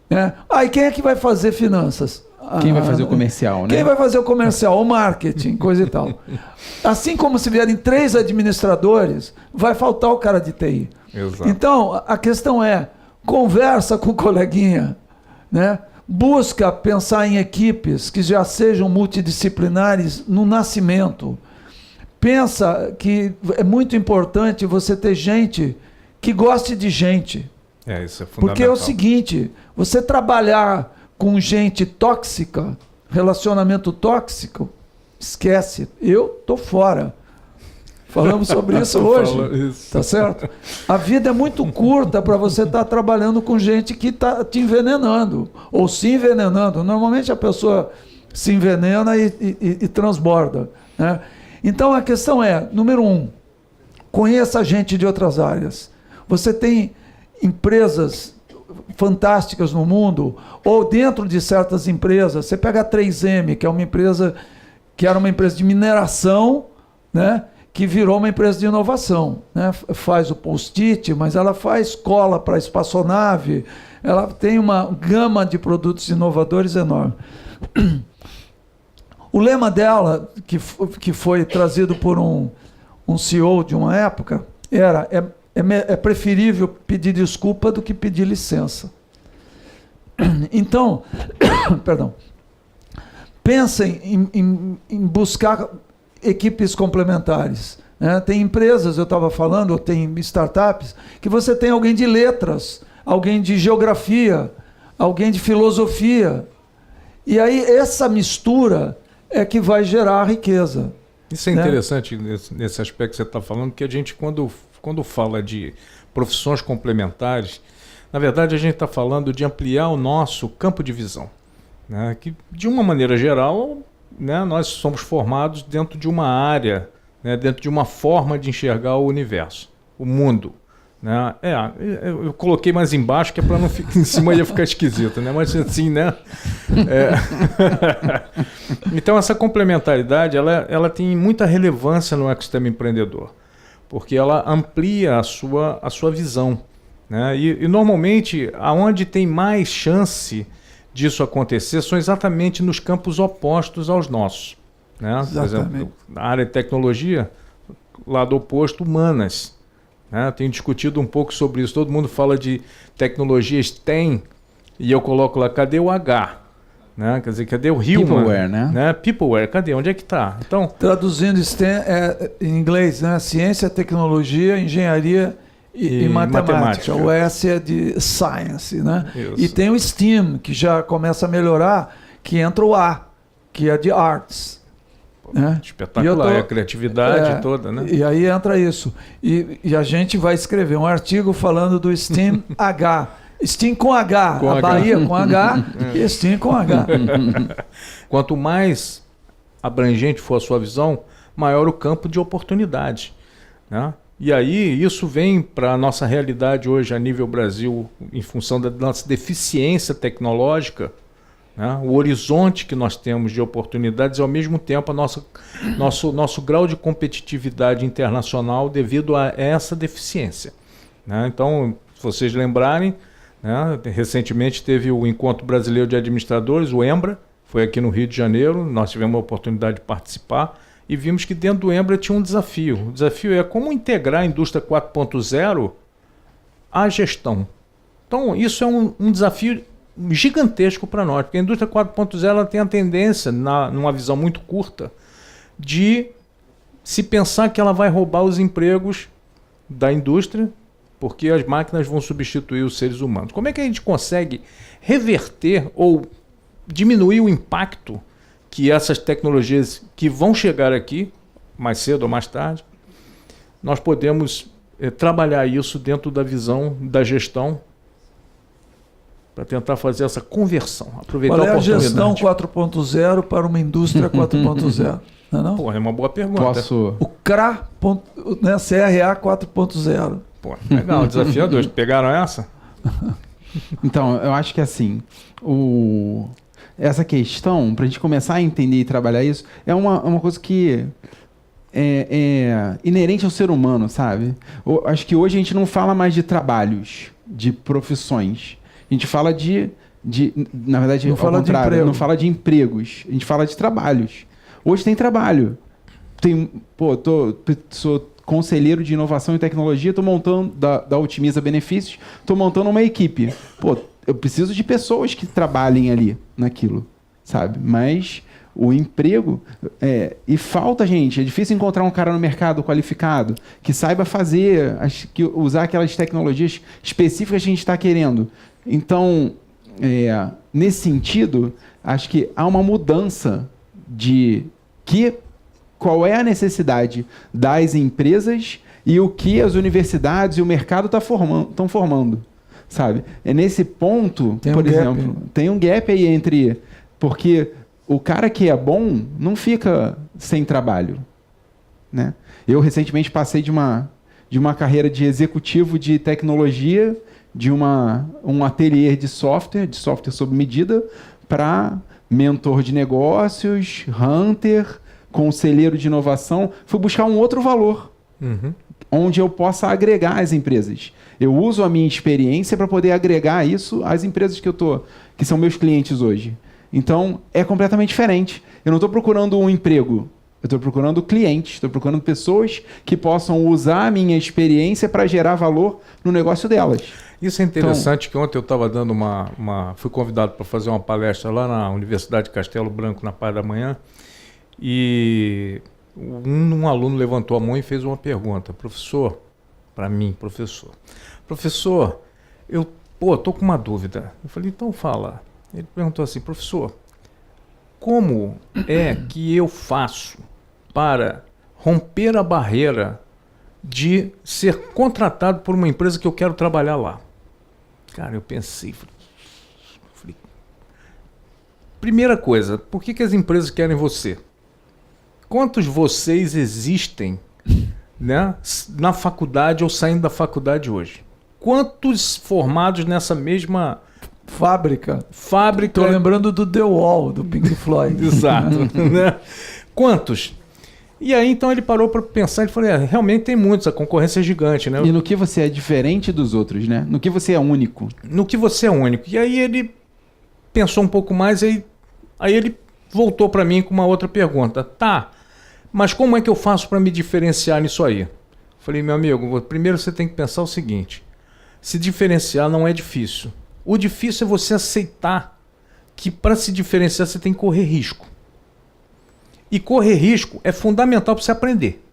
Né? E quem é que vai fazer finanças? Quem vai fazer o comercial, né? Quem vai fazer o comercial, o marketing, coisa e tal. Assim como se vierem 3 administradores, vai faltar o cara de TI. Exato. Então, a questão é, conversa com o coleguinha, né? Busca pensar em equipes que já sejam multidisciplinares no nascimento. Pensa que é muito importante você ter gente que goste de gente. Isso é fundamental. Porque é o seguinte, você trabalhar com gente tóxica, relacionamento tóxico, esquece, eu tô fora. Falamos sobre isso hoje, tá certo? A vida é muito curta para você estar trabalhando com gente que está te envenenando, ou se envenenando. Normalmente a pessoa se envenena e transborda, né? Então a questão é, número 1, conheça gente de outras áreas. Você tem empresas fantásticas no mundo, ou dentro de certas empresas, você pega a 3M, que é uma empresa que era uma empresa de mineração, né, que virou uma empresa de inovação, né? Faz o post-it, mas ela faz cola para espaçonave, ela tem uma gama de produtos inovadores enorme. O lema dela, que foi trazido por um CEO de uma época, era é preferível pedir desculpa do que pedir licença. Então, perdão, pensem em buscar equipes complementares. Né? Tem empresas, eu estava falando, ou tem startups, que você tem alguém de letras, alguém de geografia, alguém de filosofia. E aí essa mistura é que vai gerar riqueza. Isso é interessante nesse aspecto que você está falando, que a gente, quando fala de profissões complementares, na verdade a gente está falando de ampliar o nosso campo de visão. Né? Que, de uma maneira geral, né, nós somos formados dentro de uma área, né, dentro de uma forma de enxergar o universo, o mundo. Né? Eu coloquei mais embaixo, que é para não ficar em cima, ia ficar esquisito, né? Mas assim, né? Então essa complementaridade ela tem muita relevância no ecossistema empreendedor, porque ela amplia a sua visão. Né? E normalmente, aonde tem mais chance disso acontecer são exatamente nos campos opostos aos nossos. Né? Por exemplo, na área de tecnologia, lado oposto, humanas. Né? Tenho discutido um pouco sobre isso. Todo mundo fala de tecnologias STEM, e eu coloco lá, cadê o H? Né? Quer dizer, cadê o human? Peopleware, né? Peopleware, cadê? Onde é que está? Então, traduzindo STEM em inglês, né? Ciência, tecnologia, engenharia e matemática. O S é de science, né? Isso. E tem o STEAM, que já começa a melhorar, que entra o A, que é de arts. Né? Espetacular, a criatividade toda, né? E aí entra isso. E a gente vai escrever um artigo falando do STEAM H. STEAM com H, com a H. Bahia com H e STEAM com H. Quanto mais abrangente for a sua visão, maior o campo de oportunidade. Né? E aí isso vem para a nossa realidade hoje a nível Brasil, em função da nossa deficiência tecnológica. Né? O horizonte que nós temos de oportunidades e, ao mesmo tempo, nosso grau de competitividade internacional devido a essa deficiência. Né? Então, se vocês lembrarem, né, recentemente teve o Encontro Brasileiro de Administradores, o EMBRA, foi aqui no Rio de Janeiro, nós tivemos a oportunidade de participar e vimos que dentro do EMBRA tinha um desafio. O desafio é como integrar a indústria 4.0 à gestão. Então, isso é um desafio gigantesco para nós, porque a indústria 4.0 ela tem a tendência, numa visão muito curta, de se pensar que ela vai roubar os empregos da indústria, porque as máquinas vão substituir os seres humanos. Como é que a gente consegue reverter ou diminuir o impacto que essas tecnologias que vão chegar aqui, mais cedo ou mais tarde, nós podemos trabalhar isso dentro da visão da gestão, para tentar fazer essa conversão, aproveitar Qual é a a oportunidade. gestão 4.0 para uma indústria 4.0? Não é não? Pô, é uma boa pergunta. Posso... O CRA, né, CRA 4.0. Pô, legal, desafiador. Pegaram essa? Então, eu acho que assim, essa questão, para a gente começar a entender e trabalhar isso, é uma coisa que é inerente ao ser humano, sabe? Acho que hoje a gente não fala mais de trabalhos, de profissões. A gente fala na verdade, Não ao fala de contrário, emprego. não fala de empregos. A gente fala de trabalhos. Hoje tem trabalho. Sou conselheiro de inovação e tecnologia, estou montando, da Otimiza Benefícios, estou montando uma equipe. Pô, eu preciso de pessoas que trabalhem ali naquilo, sabe? Mas o emprego... e falta, gente. É difícil encontrar um cara no mercado qualificado que saiba fazer, usar aquelas tecnologias específicas que a gente está querendo. Então, nesse sentido, acho que há uma mudança qual é a necessidade das empresas e o que as universidades e o mercado estão formando, sabe? É nesse ponto, por exemplo, tem um gap aí entre... Porque o cara que é bom não fica sem trabalho, né? Eu recentemente passei de uma carreira de executivo de tecnologia, de um ateliê de software sob medida, para mentor de negócios, hunter, conselheiro de inovação. Fui buscar um outro valor, onde eu possa agregar as empresas. Eu uso a minha experiência para poder agregar isso às empresas que são meus clientes hoje. Então, é completamente diferente. Eu não estou procurando um emprego, eu estou procurando clientes, estou procurando pessoas que possam usar a minha experiência para gerar valor no negócio delas. Isso é interessante, que ontem eu estava dando fui convidado para fazer uma palestra lá na Universidade de Castelo Branco, na parte da manhã, e um aluno levantou a mão e fez uma pergunta. Professor, para mim, professor, eu estou com uma dúvida. Eu falei, então fala. Ele perguntou assim, professor, como é que eu faço para romper a barreira de ser contratado por uma empresa que eu quero trabalhar lá? Cara, eu pensei, falei, primeira coisa, por que as empresas querem você? Quantos vocês existem, né, na faculdade ou saindo da faculdade hoje? Quantos formados nessa mesma fábrica? Estou lembrando do The Wall, do Pink Floyd. Exato. Né? Quantos? E aí, então, ele parou para pensar e falou, realmente tem muitos, a concorrência é gigante, né? E no que você é diferente dos outros, né? No que você é único. No que você é único. E aí ele pensou um pouco mais, aí ele voltou para mim com uma outra pergunta. Tá, mas como é que eu faço para me diferenciar nisso aí? Falei, meu amigo, primeiro você tem que pensar o seguinte, se diferenciar não é difícil. O difícil é você aceitar que para se diferenciar você tem que correr risco. E correr risco é fundamental para você aprender.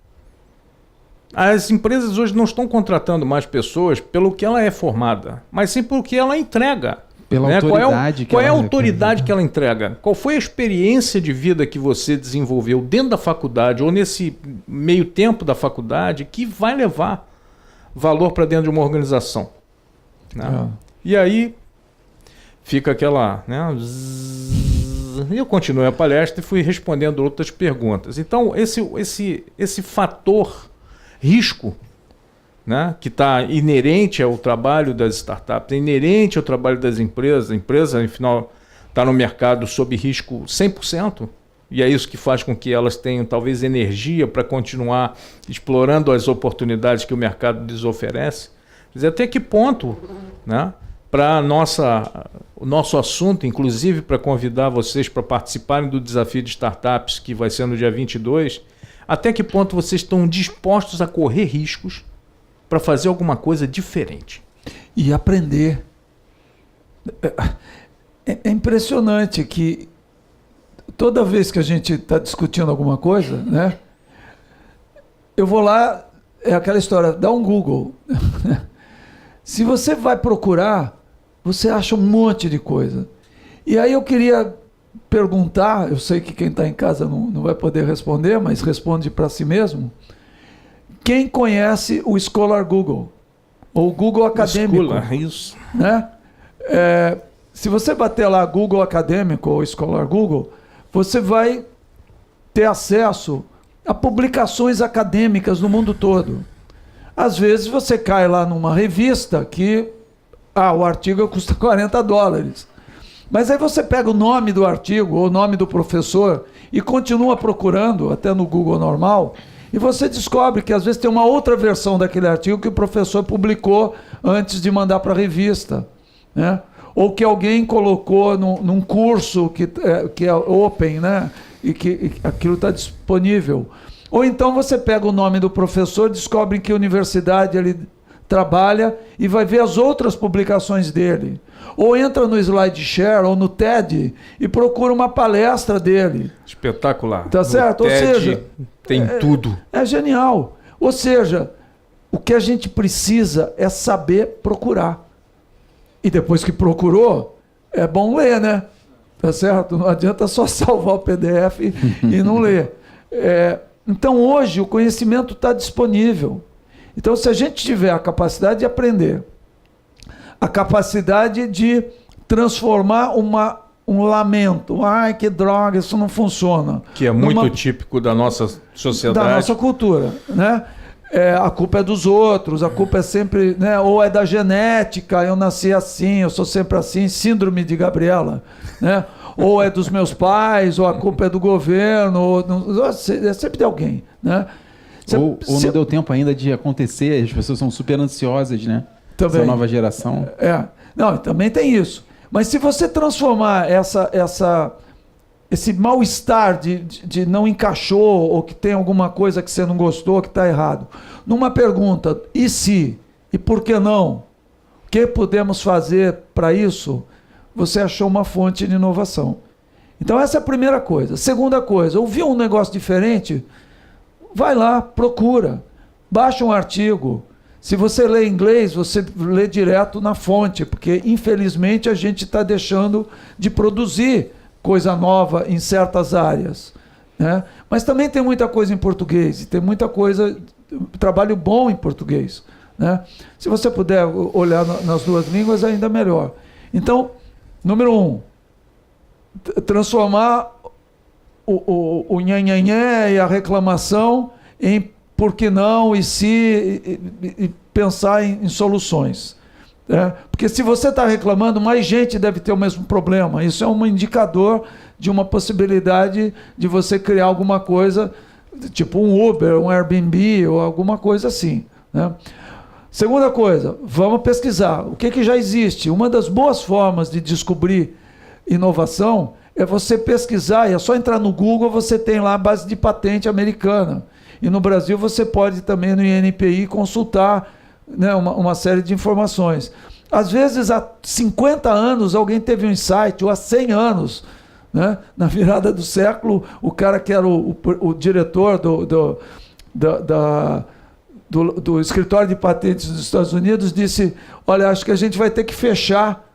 As empresas hoje não estão contratando mais pessoas pelo que ela é formada, mas sim pelo que ela entrega. Pela autoridade qual é a autoridade que ela entrega? Qual foi a experiência de vida que você desenvolveu dentro da faculdade ou nesse meio tempo da faculdade que vai levar valor para dentro de uma organização? Né? E aí fica aquela... Né? Eu continuei a palestra e fui respondendo outras perguntas. Então, esse fator risco, né, que está inerente ao trabalho das startups, inerente ao trabalho das empresas, a empresa, afinal, está no mercado sob risco 100%, e é isso que faz com que elas tenham talvez energia para continuar explorando as oportunidades que o mercado lhes oferece. Quer dizer, até que ponto, né, para o nosso assunto, inclusive para convidar vocês para participarem do desafio de startups, que vai ser no dia 22, até que ponto vocês estão dispostos a correr riscos para fazer alguma coisa diferente? E aprender. É impressionante que toda vez que a gente está discutindo alguma coisa, né, eu vou lá, é aquela história, dá um Google. Se você vai procurar, você acha um monte de coisa. E aí eu queria perguntar, eu sei que quem está em casa não vai poder responder, mas responde para si mesmo. Quem conhece o Scholar Google? Ou o Google Acadêmico? Scholar, isso. Né? se você bater lá Google Acadêmico ou Escolar Google, você vai ter acesso a publicações acadêmicas no mundo todo. Às vezes você cai lá numa revista que o artigo custa $40. Mas aí você pega o nome do artigo ou o nome do professor e continua procurando, até no Google normal, e você descobre que às vezes tem uma outra versão daquele artigo que o professor publicou antes de mandar para a revista, né? Ou que alguém colocou num curso que é open, né? E que aquilo está disponível. Ou então você pega o nome do professor, descobre em que universidade ele trabalha e vai ver as outras publicações dele. Ou entra no SlideShare ou no TED e procura uma palestra dele. Espetacular. Tá certo? No TED ou seja, tem tudo. É genial. Ou seja, o que a gente precisa é saber procurar. E depois que procurou, é bom ler, né? Tá certo? Não adianta só salvar o PDF e não ler. Então, hoje, o conhecimento está disponível. Então, se a gente tiver a capacidade de aprender, a capacidade de transformar um lamento, ai, que droga, isso não funciona. Que é muito típico da nossa sociedade. Da nossa cultura, né? A culpa é dos outros, a culpa é sempre, né? Ou é da genética, eu nasci assim, eu sou sempre assim, síndrome de Gabriela, né? Ou é dos meus pais, ou a culpa é do governo, é sempre de alguém, né? Ou não deu tempo ainda de acontecer, as pessoas são super ansiosas, né? Também. Essa nova geração. Não, também tem isso. Mas se você transformar esse mal-estar de não encaixou, ou que tem alguma coisa que você não gostou, que está errado, numa pergunta, e se? E por que não? O que podemos fazer para isso? Você achou uma fonte de inovação. Então essa é a primeira coisa. Segunda coisa, ouviu um negócio diferente? Vai lá, procura, baixa um artigo. Se você lê inglês, você lê direto na fonte, porque infelizmente a gente está deixando de produzir coisa nova em certas áreas, né? Mas também tem muita coisa em português, e tem muita coisa, trabalho bom em português, né? Se você puder olhar nas duas línguas, ainda melhor. Então, número 1, transformar o nhanhanhé e a reclamação em por que não, e se, e pensar em soluções. Porque se você está reclamando, mais gente deve ter o mesmo problema. Isso é um indicador de uma possibilidade de você criar alguma coisa, tipo um Uber, um Airbnb ou alguma coisa assim, né? Segunda coisa, vamos pesquisar. O que já existe? Uma das boas formas de descobrir inovação é você pesquisar, e é só entrar no Google, você tem lá a base de patente americana. E no Brasil você pode também no INPI consultar, né, uma série de informações. Às vezes há 50 anos alguém teve um insight, ou há 100 anos, né, na virada do século, o cara que era o diretor do escritório de patentes dos Estados Unidos disse, olha, acho que a gente vai ter que fechar,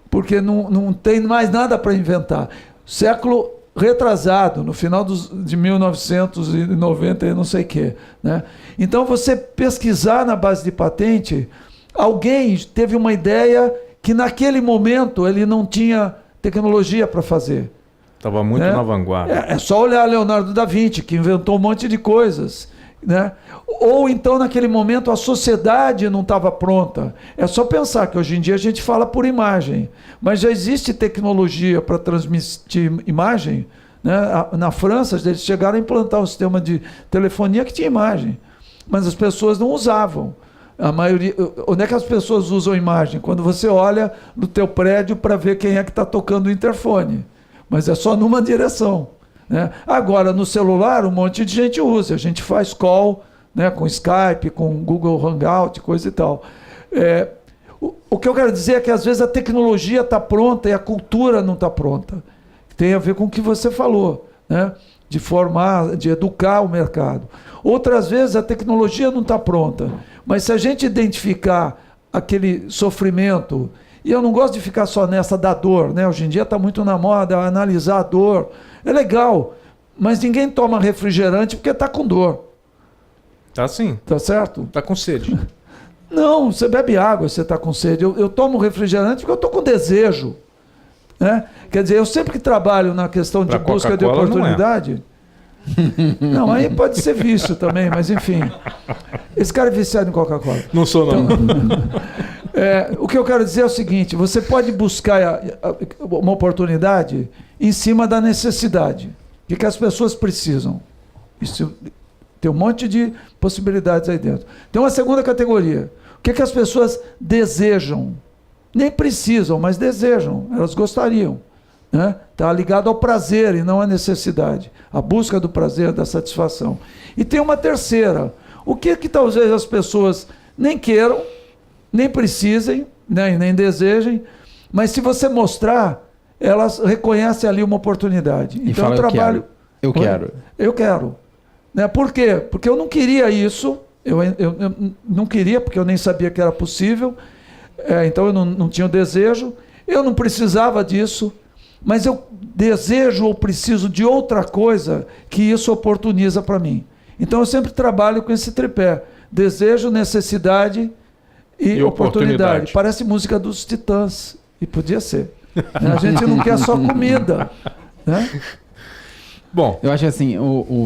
porque não tem mais nada para inventar. Século retrasado, no final de 1990 e não sei o quê, né? Então, você pesquisar na base de patente, alguém teve uma ideia que naquele momento ele não tinha tecnologia para fazer. Estava muito na vanguarda. É só olhar Leonardo da Vinci, que inventou um monte de coisas, né? Ou então, naquele momento, a sociedade não estava pronta. É só pensar que hoje em dia a gente fala por imagem, mas já existe tecnologia para transmitir imagem, né? Na França, eles chegaram a implantar um sistema de telefonia que tinha imagem, mas as pessoas não usavam. A maioria, onde é que as pessoas usam imagem? Quando você olha no teu prédio para ver quem é que está tocando o interfone, mas é só numa direção, né? Agora, no celular, um monte de gente usa. A gente faz call, né, com Skype, com Google Hangout, coisa e tal. O que eu quero dizer é que, às vezes, a tecnologia está pronta e a cultura não está pronta. Tem a ver com o que você falou, né? De formar, de educar o mercado. Outras vezes, a tecnologia não está pronta. Mas se a gente identificar aquele sofrimento... E eu não gosto de ficar só nessa da dor, né? Hoje em dia está muito na moda analisar a dor. É legal, mas ninguém toma refrigerante porque está com dor. Tá sim. Tá certo? Tá com sede. Não, você bebe água, você está com sede. Eu tomo refrigerante porque eu estou com desejo. Né? Quer dizer, eu sempre que trabalho na questão de busca de oportunidade... Não, aí pode ser vício também, mas enfim. Esse cara é viciado em Coca-Cola. Não sou, não. Então, o que eu quero dizer é o seguinte: você pode buscar uma oportunidade em cima da necessidade. O que as pessoas precisam? Isso, tem um monte de possibilidades aí dentro. Tem uma segunda categoria. O que as pessoas desejam? Nem precisam, mas desejam. Elas gostariam. Está ligado ao prazer e não à necessidade. A busca do prazer, da satisfação. E tem uma terceira. O que talvez as pessoas nem queiram, nem precisem, né, nem desejem, mas se você mostrar, elas reconhecem ali uma oportunidade. E então fala, eu trabalho... Eu quero. Eu quero. Né? Por quê? Porque eu não queria isso. Eu não queria, porque eu nem sabia que era possível. Então eu não tinha o desejo. Eu não precisava disso. Mas eu desejo ou preciso de outra coisa que isso oportuniza para mim. Então eu sempre trabalho com esse tripé: desejo, necessidade e oportunidade. Parece música dos Titãs, e podia ser. A gente não quer só comida, né? Bom, eu acho assim,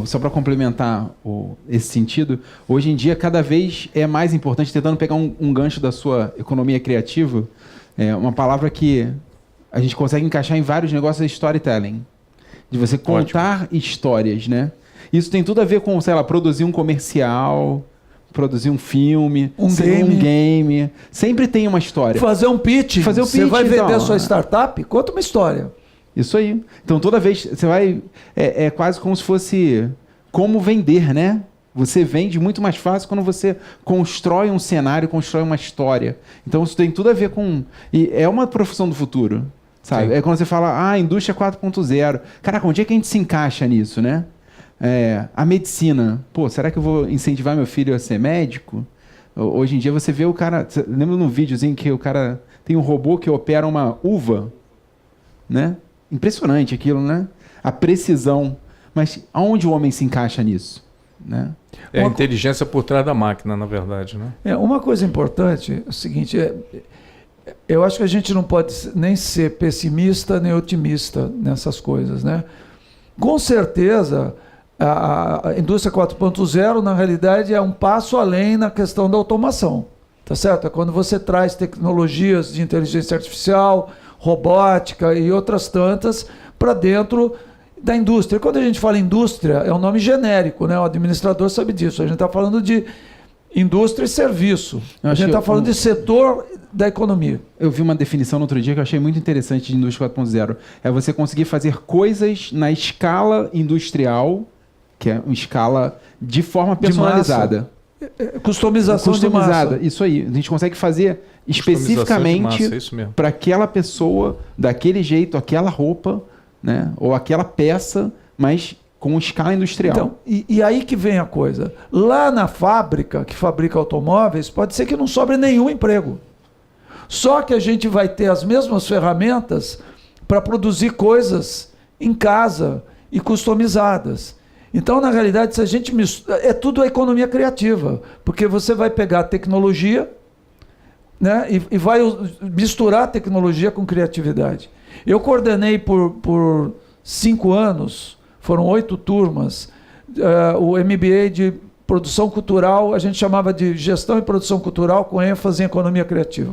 só para complementar esse sentido, hoje em dia cada vez é mais importante, tentando pegar um gancho da sua economia criativa, uma palavra que a gente consegue encaixar em vários negócios, é storytelling. De você contar histórias, né? Isso tem tudo a ver com, sei lá, produzir um comercial, produzir um filme, um game. Sempre tem uma história. Fazer um pitch. Você vai vender a sua startup? Conta uma história. Isso aí. Então, toda vez você vai... É quase como se fosse... Como vender, né? Você vende muito mais fácil quando você constrói um cenário, constrói uma história. Então, isso tem tudo a ver com... E é uma profissão do futuro, sabe? Sim. É quando você fala, indústria 4.0. Caraca, onde é que a gente se encaixa nisso, né? A medicina. Pô, será que eu vou incentivar meu filho a ser médico? Hoje em dia você vê o cara... Você lembra num videozinho que o cara tem um robô que opera uma uva? Né? Impressionante aquilo, né? A precisão. Mas aonde o homem se encaixa nisso? Né? É a inteligência por trás da máquina, na verdade, né? Uma coisa importante é o seguinte, eu acho que a gente não pode nem ser pessimista nem otimista nessas coisas, né? Com certeza, a indústria 4.0, na realidade, é um passo além na questão da automação, tá certo? É quando você traz tecnologias de inteligência artificial, robótica e outras tantas para dentro da indústria. Quando a gente fala indústria, é um nome genérico, né? O administrador sabe disso. A gente está falando de indústria e serviço. A gente está falando de setor da economia. Eu vi uma definição no outro dia que eu achei muito interessante de indústria 4.0. É você conseguir fazer coisas na escala industrial, que é uma escala de forma personalizada. Customização de massa. Isso aí. A gente consegue fazer especificamente para aquela pessoa, daquele jeito, aquela roupa, né? Ou aquela peça, mas com escala industrial. Então, e aí que vem a coisa. Lá na fábrica, que fabrica automóveis, pode ser que não sobre nenhum emprego. Só que a gente vai ter as mesmas ferramentas para produzir coisas em casa e customizadas. Então, na realidade, se a gente é tudo a economia criativa, porque você vai pegar a tecnologia, né, e vai misturar a tecnologia com criatividade. Eu coordenei por 5 anos, foram 8 turmas, o MBA de produção cultural, a gente chamava de gestão e produção cultural com ênfase em economia criativa,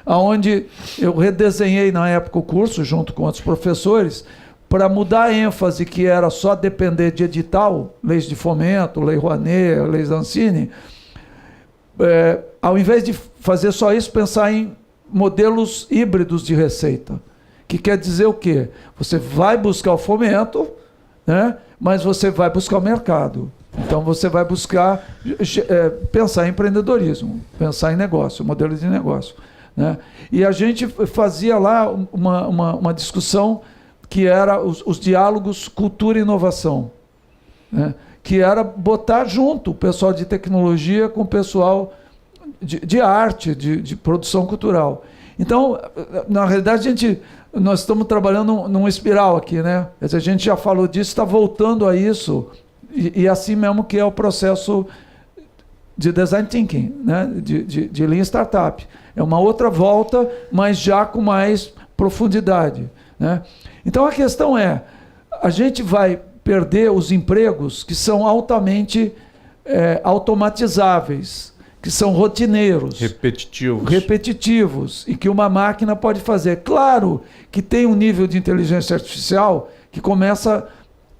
onde eu redesenhei na época o curso, junto com outros professores, para mudar a ênfase que era só depender de edital, leis de fomento, lei Rouanet, leis Ancine, ao invés de fazer só isso, pensar em modelos híbridos de receita. Que quer dizer o quê? Você vai buscar o fomento, né? Mas você vai buscar o mercado. Então você vai buscar pensar em empreendedorismo, pensar em negócio, modelo de negócio, né? E a gente fazia lá uma discussão que era os diálogos cultura e inovação, né? Que era botar junto o pessoal de tecnologia com o pessoal de arte, de produção cultural. Então, na realidade, nós estamos trabalhando numa espiral aqui, né? A gente já falou disso, está voltando a isso, e assim mesmo que é o processo de design thinking, né? de Lean Startup. É uma outra volta, mas já com mais profundidade. né? Então a questão é, a gente vai perder os empregos que são altamente automatizáveis, que são rotineiros, repetitivos, e que uma máquina pode fazer. Claro que tem um nível de inteligência artificial que começa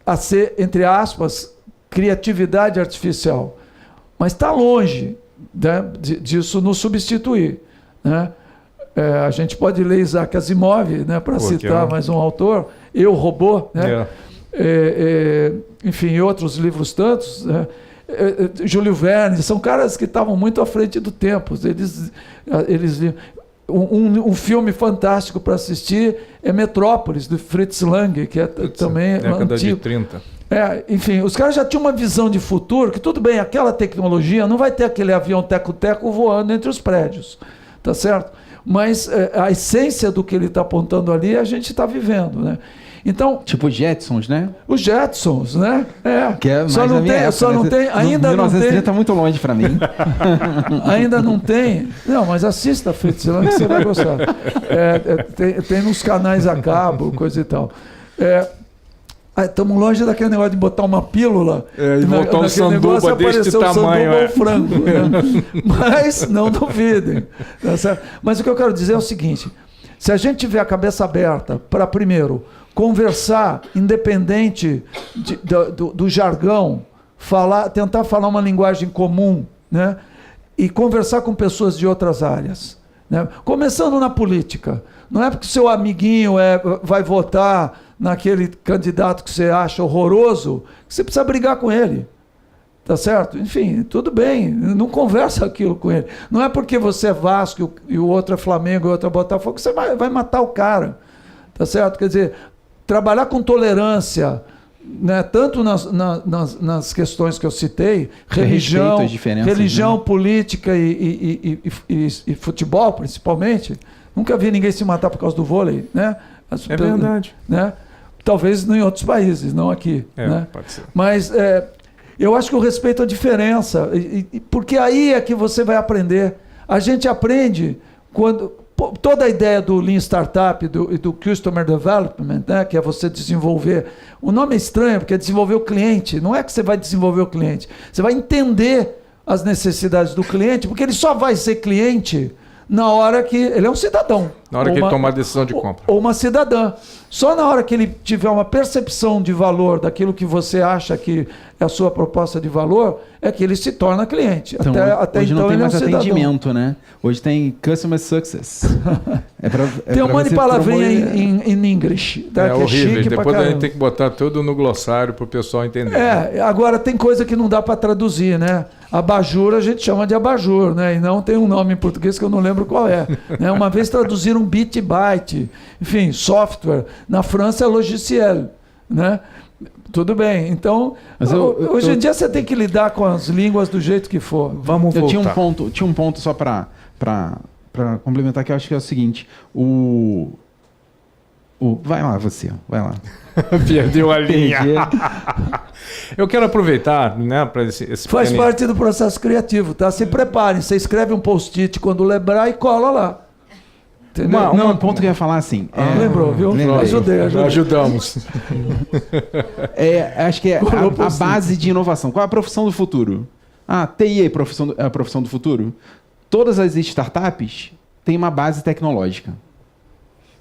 a ser, entre aspas, criatividade artificial, mas está longe, né, disso nos substituir, né? A gente pode ler Isaac Asimov, né, para citar mais um autor, Eu, Robô, né? Enfim, e outros livros tantos, né? Júlio Verne, são caras que estavam muito à frente do tempo. Um filme fantástico para assistir é Metrópolis, do Fritz Lang, que também década antigo. de 30. Enfim, os caras já tinham uma visão de futuro, que tudo bem, aquela tecnologia não vai ter aquele avião teco-teco voando entre os prédios, tá certo? Mas a essência do que ele está apontando ali, a gente está vivendo, né? Então, tipo Jetsons, né? Os Jetsons, né? Que é mais na minha época, não tem, ainda 1930 está muito longe para mim. Ainda não tem. Não, mas assista Fritz Lang que você vai gostar. Tem nos canais a cabo, coisa e tal. Estamos longe daquele negócio de botar uma pílula e botar um sanduba deste tamanho. Sanduba ou frango, né? Mas não duvidem. Tá certo? Mas o que eu quero dizer é o seguinte: se a gente tiver a cabeça aberta para, primeiro, conversar independente do jargão, tentar falar uma linguagem comum, né? E conversar com pessoas de outras áreas, né? Começando na política. Não é porque o seu amiguinho vai votar naquele candidato que você acha horroroso que você precisa brigar com ele. Tá certo? Enfim, tudo bem, não conversa aquilo com ele. Não é porque você é Vasco e o outro é Flamengo e o outro é Botafogo que você vai matar o cara. Tá certo? Quer dizer, trabalhar com tolerância, né, tanto nas questões que eu citei, religião, política e futebol, principalmente. Nunca vi ninguém se matar por causa do vôlei, né? É verdade. Né? Talvez em outros países, não aqui. Né? Pode ser. Mas eu acho que o respeito à diferença, porque aí é que você vai aprender. A gente aprende quando... Toda a ideia do Lean Startup e do Customer Development, né, que é você desenvolver... O nome é estranho, porque é desenvolver o cliente. Não é que você vai desenvolver o cliente. Você vai entender as necessidades do cliente, porque ele só vai ser cliente na hora que ele é um cidadão. Na hora que ele tomar a decisão de compra. Ou uma cidadã. Só na hora que ele tiver uma percepção de valor daquilo que você acha que é a sua proposta de valor, é que ele se torna cliente. Então, até hoje então não tem ele mais é um cidadão. atendimento, né? Hoje tem Customer Success. Tem um monte de palavrinha em English. Tá? É horrível. Depois a gente tem tem que botar tudo no glossário para o pessoal entender. Agora tem coisa que não dá para traduzir, né? Abajur a gente chama de abajur, né? E não tem um nome em português que eu não lembro qual é. Né? Uma vez traduziram bit byte, enfim, software. Na França é logiciel, né? Tudo bem. Então, hoje em dia você tem que lidar com as línguas do jeito que for. Vamos voltar. Tinha um ponto só para complementar, que eu acho que é o seguinte. Vai lá, vai lá. Perdeu a linha. Eu quero aproveitar, né, para esse Faz parte do processo criativo, tá? Se preparem, você escreve um post-it quando lembrar e cola lá. Entendeu? Um ponto que eu ia falar assim. Lembrou, viu? Ajudei. Ajudamos. Acho que é a base de inovação. Qual é a profissão do futuro? TI é a profissão do futuro? Todas as startups têm uma base tecnológica.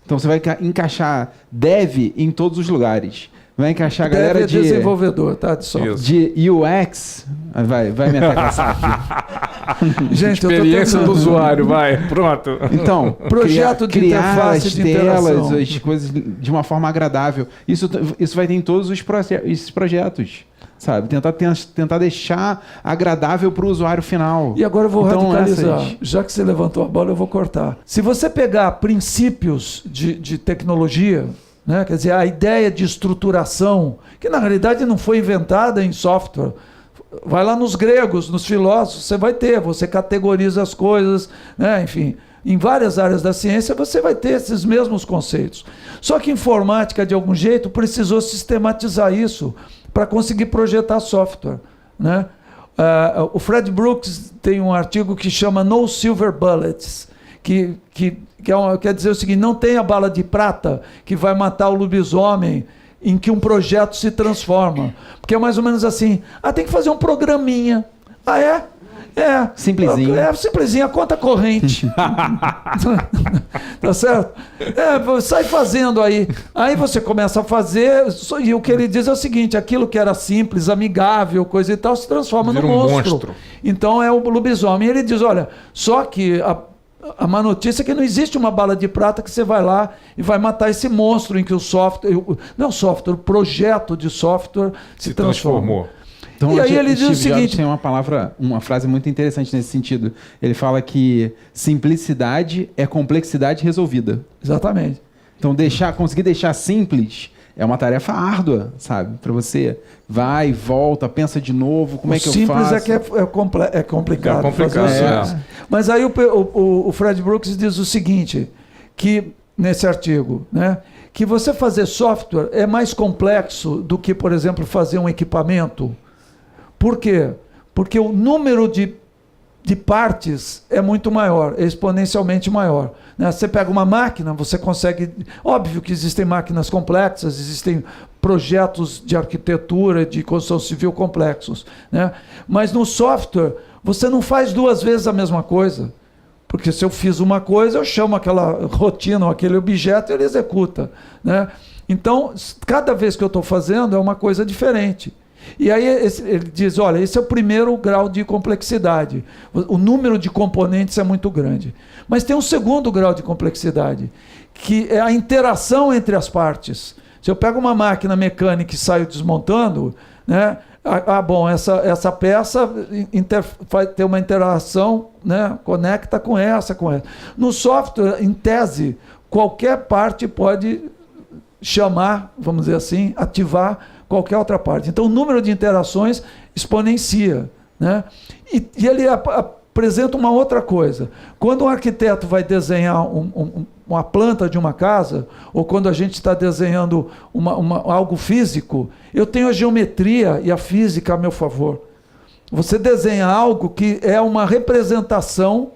Então você vai encaixar dev em todos os lugares. Vai encaixar a galera de desenvolvedor, tá? De software. De UX. Vai me atacar. Gente, experiência do usuário, vai. Pronto. Então, projeto de criar as de telas, as coisas de uma forma agradável. Isso vai ter em todos esses projetos. Sabe? Tentar deixar agradável para o usuário final. E agora eu vou radicalizar. Já que você levantou a bola, eu vou cortar. Se você pegar princípios de tecnologia, né? Quer dizer, a ideia de estruturação, que na realidade não foi inventada em software. Vai lá nos gregos, nos filósofos, você vai ter, você categoriza as coisas, né? Enfim, em várias áreas da ciência você vai ter esses mesmos conceitos. Só que informática, de algum jeito, precisou sistematizar isso para conseguir projetar software, né? O Fred Brooks tem um artigo que chama No Silver Bullets, quer dizer o seguinte, não tem a bala de prata que vai matar o lobisomem em que um projeto se transforma. Porque é mais ou menos assim, tem que fazer um programinha. Simplesinho. Simplesinho, a conta corrente. Tá certo? Sai fazendo aí. Aí você começa a fazer, e o que ele diz é o seguinte, aquilo que era simples, amigável, coisa e tal, se transforma no monstro. Então é o lobisomem. Ele diz, olha, só que a má notícia é que não existe uma bala de prata que você vai lá e vai matar esse monstro em que o o projeto de software se transformou. Então, e aí ele diz o seguinte... tem uma frase muito interessante nesse sentido. Ele fala que simplicidade é complexidade resolvida. Exatamente. Então, conseguir deixar simples é uma tarefa árdua, sabe? Para você vai, volta, pensa de novo, como é que eu faço? Simples é que é complicado. É complicado, Mas aí o Fred Brooks diz o seguinte, que nesse artigo, né, que você fazer software é mais complexo do que, por exemplo, fazer um equipamento. Por quê? Porque o número de partes é muito maior, é exponencialmente maior. Né? Você pega uma máquina, você consegue... Óbvio que existem máquinas complexas, existem projetos de arquitetura, de construção civil complexos. Né? Mas no software, você não faz duas vezes a mesma coisa. Porque se eu fiz uma coisa, eu chamo aquela rotina, aquele objeto, e ele executa. Né? Então, cada vez que eu estou fazendo, é uma coisa diferente. E aí ele diz, olha, esse é o primeiro grau de complexidade. O número de componentes é muito grande. Mas tem um segundo grau de complexidade, que é a interação entre as partes. Se eu pego uma máquina mecânica e saio desmontando, né? Essa peça vai ter uma interação, né? Conecta com essa. No software, em tese, qualquer parte pode chamar, vamos dizer assim, ativar qualquer outra parte. Então, o número de interações exponencia. Né? E ele apresenta uma outra coisa. Quando um arquiteto vai desenhar uma planta de uma casa, ou quando a gente está desenhando algo físico, eu tenho a geometria e a física a meu favor. Você desenha algo que é uma representação,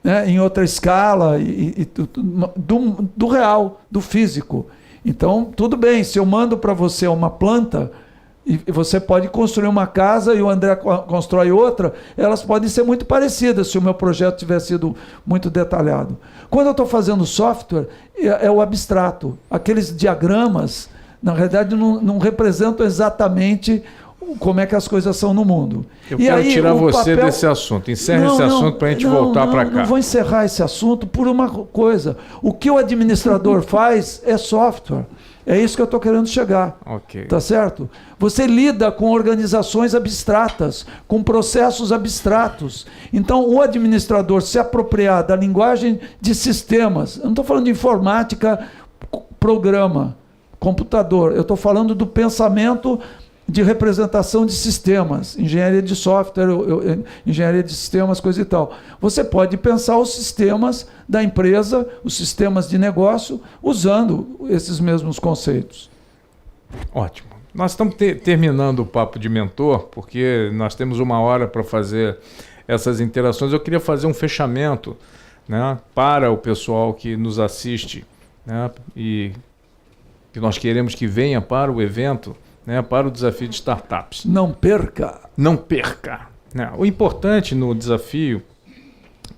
né, em outra escala do real, do físico. Então, tudo bem, se eu mando para você uma planta, e você pode construir uma casa e o André constrói outra, elas podem ser muito parecidas se o meu projeto tiver sido muito detalhado. Quando eu estou fazendo software, é o abstrato. Aqueles diagramas, na realidade, não representam exatamente como é que as coisas são no mundo. Eu quero tirar você desse assunto. Encerra esse assunto para a gente voltar para cá. Não vou encerrar esse assunto por uma coisa. O que o administrador faz é software. É isso que eu estou querendo chegar. Okay. Tá certo? Você lida com organizações abstratas, com processos abstratos. Então, o administrador se apropriar da linguagem de sistemas, eu não estou falando de informática, programa, computador, eu estou falando do pensamento de representação de sistemas, engenharia de software, engenharia de sistemas, coisa e tal. Você pode pensar os sistemas da empresa, os sistemas de negócio, usando esses mesmos conceitos. Ótimo. Nós estamos terminando o papo de mentor, porque nós temos 1 hora para fazer essas interações. Eu queria fazer um fechamento, né, para o pessoal que nos assiste, né, e que nós queremos que venha para o evento, né, para o desafio de startups. Não perca! Não perca! Né? O importante no desafio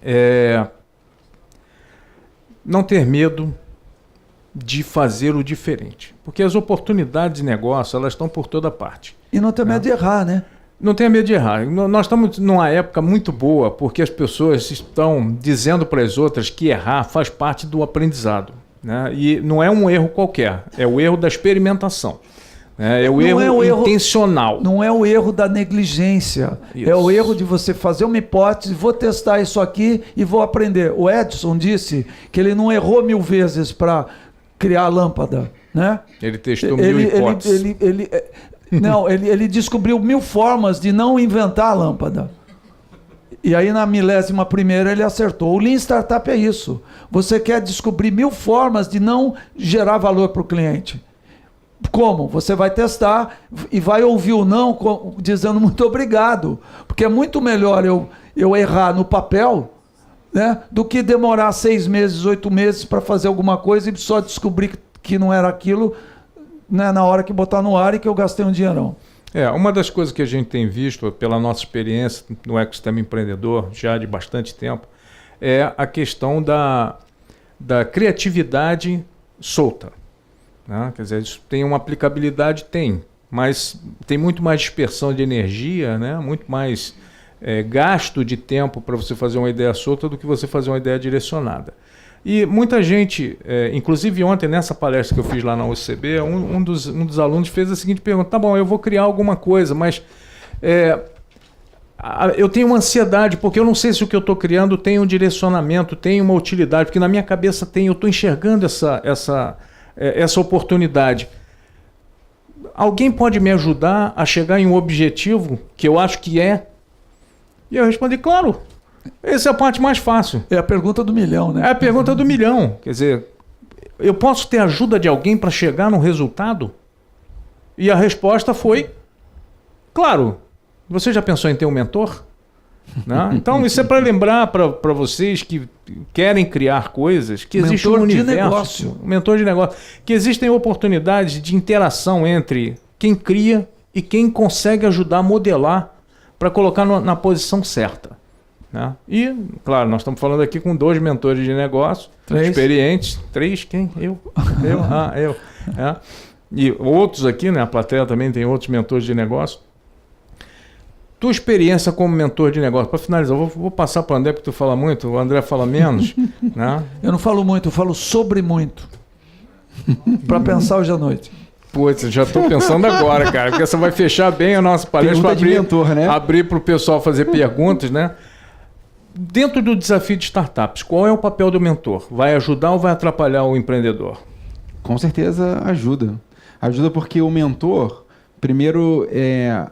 é não ter medo de fazer o diferente. Porque as oportunidades de negócio, elas estão por toda parte. E não ter medo de errar, né? Não tenha medo de errar. Nós estamos numa época muito boa, porque as pessoas estão dizendo para as outras que errar faz parte do aprendizado. Né? E não é um erro qualquer, é o erro da experimentação. É o erro intencional. Não é o erro da negligência. Isso. É o erro de você fazer uma hipótese, vou testar isso aqui e vou aprender. O Edison disse que ele não errou 1000 vezes para criar a lâmpada. Né? Ele testou 1000 hipóteses. Ele descobriu 1000 formas de não inventar a lâmpada. E aí na 1000ª ele acertou. O Lean Startup é isso. Você quer descobrir 1000 formas de não gerar valor para o cliente. Como? Você vai testar e vai ouvir o não dizendo muito obrigado. Porque é muito melhor eu errar no papel né, do que demorar 6 meses, 8 meses para fazer alguma coisa e só descobrir que não era aquilo, né, na hora que botar no ar e que eu gastei um dinheirão. Uma das coisas que a gente tem visto pela nossa experiência no ecossistema empreendedor já de bastante tempo é a questão da criatividade solta, né? Quer dizer, isso tem uma aplicabilidade? Tem, mas tem muito mais dispersão de energia, né? Muito mais gasto de tempo para você fazer uma ideia solta do que você fazer uma ideia direcionada. E muita gente, inclusive ontem nessa palestra que eu fiz lá na UCB, um dos alunos fez a seguinte pergunta: tá bom, eu vou criar alguma coisa, mas eu tenho uma ansiedade, porque eu não sei se o que eu estou criando tem um direcionamento, tem uma utilidade, porque na minha cabeça eu estou enxergando essa oportunidade. Alguém pode me ajudar a chegar em um objetivo que eu acho que é? E eu respondi, claro. Essa é a parte mais fácil. É a pergunta do milhão, né? É a pergunta do milhão. Quer dizer, eu posso ter ajuda de alguém para chegar no resultado? E a resposta foi, claro. Você já pensou em ter um mentor? Né? Então, isso é para lembrar para vocês que querem criar coisas, que existe um universo, um mentor de negócio, que existem oportunidades de interação entre quem cria e quem consegue ajudar a modelar para colocar na posição certa. Né? E, claro, nós estamos falando aqui com 2 mentores de negócio, 3 experientes. 3? Quem? Eu. E outros aqui, né? A plateia também tem outros mentores de negócio. Tua experiência como mentor de negócio, para finalizar, vou passar para o André, porque tu fala muito, o André fala menos. Né? Eu não falo muito, eu falo sobre muito. Para pensar hoje à noite. Putz, já estou pensando agora, cara, porque você vai fechar bem a nossa palestra para abrir para o pessoal fazer perguntas, né? Dentro do desafio de startups, qual é o papel do mentor? Vai ajudar ou vai atrapalhar o empreendedor? Com certeza ajuda. Ajuda porque o mentor, primeiro,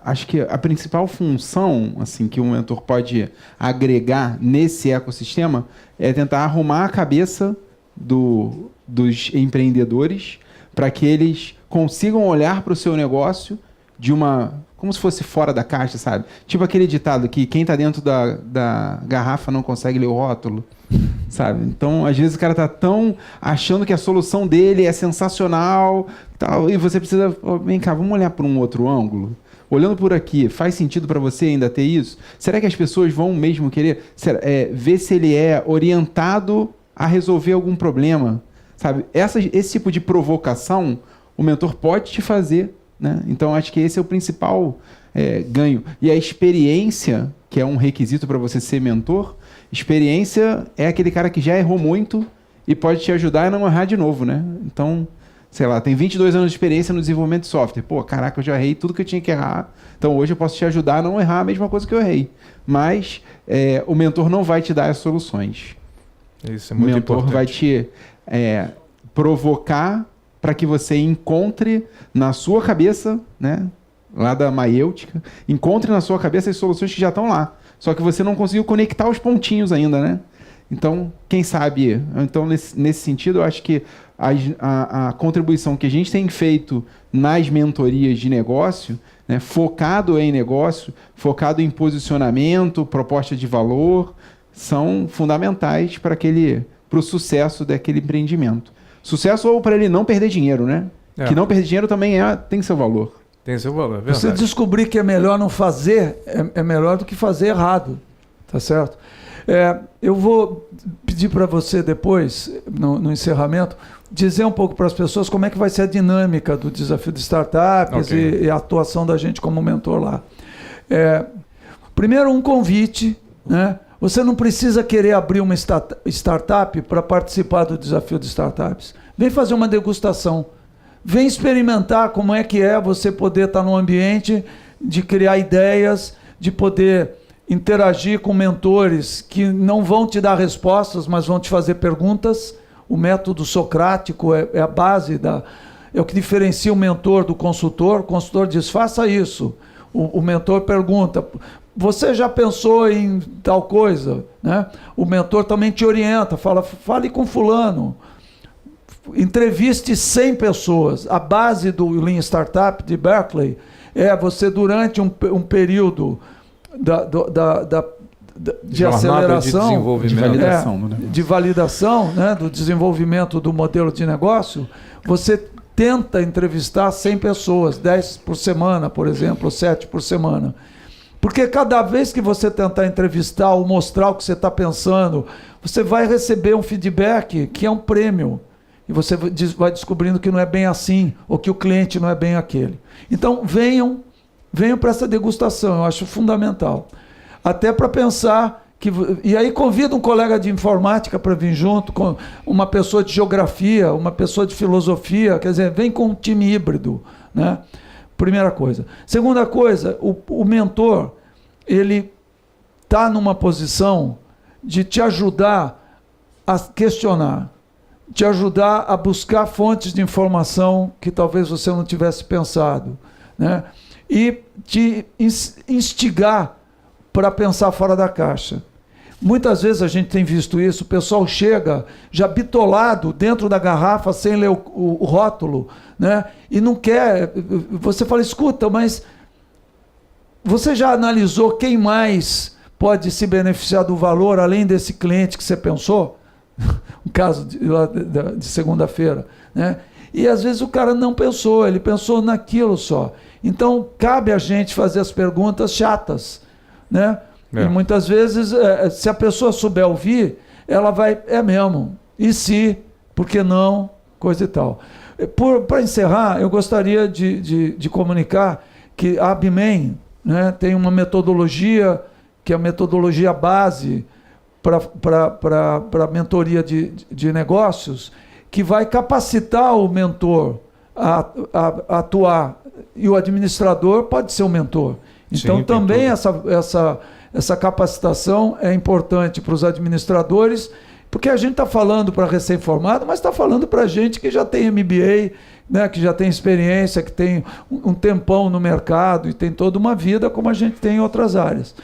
acho que a principal função assim, que o mentor pode agregar nesse ecossistema é tentar arrumar a cabeça dos empreendedores para que eles consigam olhar para o seu negócio como se fosse fora da caixa, sabe? Tipo aquele ditado que quem está dentro da garrafa não consegue ler o rótulo, sabe? Então, às vezes o cara está tão achando que a solução dele é sensacional, tal, e você precisa, vem cá, vamos olhar por um outro ângulo. Olhando por aqui, faz sentido para você ainda ter isso? Será que as pessoas vão mesmo querer ver se ele é orientado a resolver algum problema? Sabe? Esse tipo de provocação, o mentor pode te fazer, né? Então, acho que esse é o principal ganho. E a experiência, que é um requisito para você ser mentor, experiência é aquele cara que já errou muito e pode te ajudar a não errar de novo, né? Então, sei lá, tem 22 anos de experiência no desenvolvimento de software. Pô, caraca, eu já errei tudo que eu tinha que errar. Então, hoje eu posso te ajudar a não errar a mesma coisa que eu errei. Mas o mentor não vai te dar as soluções. Isso é muito importante. O mentor vai te provocar para que você encontre na sua cabeça, né, lá da maiêutica, encontre na sua cabeça as soluções que já estão lá. Só que você não conseguiu conectar os pontinhos ainda, né? Então, quem sabe? Então, nesse sentido, eu acho que a contribuição que a gente tem feito nas mentorias de negócio, né, focado em negócio, focado em posicionamento, proposta de valor, são fundamentais para o sucesso daquele empreendimento. Sucesso ou para ele não perder dinheiro, né? Que não perder dinheiro também tem seu valor. Tem seu valor, é verdade. Você descobrir que é melhor não fazer, é melhor do que fazer errado, tá certo? Eu vou pedir para você depois, no encerramento, dizer um pouco para as pessoas como é que vai ser a dinâmica do desafio de startups e a atuação da gente como mentor lá. Primeiro, um convite, né? Você não precisa querer abrir uma startup para participar do desafio de startups. Vem fazer uma degustação. Vem experimentar como é que você poder estar num ambiente de criar ideias, de poder interagir com mentores que não vão te dar respostas, mas vão te fazer perguntas. O método socrático é a base, é o que diferencia o mentor do consultor. O consultor diz, faça isso. O mentor pergunta, você já pensou em tal coisa? Né? O mentor também te orienta, fale com fulano. Entreviste 100 pessoas. A base do Lean Startup de Berkeley é você, durante um período de aceleração, de desenvolvimento. De validação, né? de validação, né, do desenvolvimento do modelo de negócio, você tenta entrevistar 100 pessoas, 10 por semana, por exemplo, 7 por semana. Porque cada vez que você tentar entrevistar ou mostrar o que você está pensando, você vai receber um feedback que é um prêmio. E você vai descobrindo que não é bem assim, ou que o cliente não é bem aquele. Então, venham para essa degustação, eu acho fundamental. Até para pensar que... E aí convida um colega de informática para vir junto, com uma pessoa de geografia, uma pessoa de filosofia, quer dizer, vem com um time híbrido, né? Primeira coisa. Segunda coisa, o mentor, ele está numa posição de te ajudar a questionar, te ajudar a buscar fontes de informação que talvez você não tivesse pensado, né? E te instigar para pensar fora da caixa. Muitas vezes a gente tem visto isso, o pessoal chega já bitolado dentro da garrafa sem ler o rótulo, né? E não quer. Você fala, escuta, mas você já analisou quem mais pode se beneficiar do valor além desse cliente que você pensou? Um caso de segunda-feira, né? E às vezes o cara não pensou, ele pensou naquilo só. Então cabe a gente fazer as perguntas chatas, né? E muitas vezes, se a pessoa souber ouvir, ela vai, é mesmo, e se, por que não, coisa e tal. Para encerrar, eu gostaria de comunicar que a ABMEM, né, tem uma metodologia, que é a metodologia base para mentoria de negócios, que vai capacitar o mentor a atuar, e o administrador pode ser o mentor. Então, sim, também essa capacitação é importante para os administradores, porque a gente está falando para recém-formado, mas está falando para gente que já tem MBA, né, que já tem experiência, que tem um tempão no mercado e tem toda uma vida como a gente tem em outras áreas.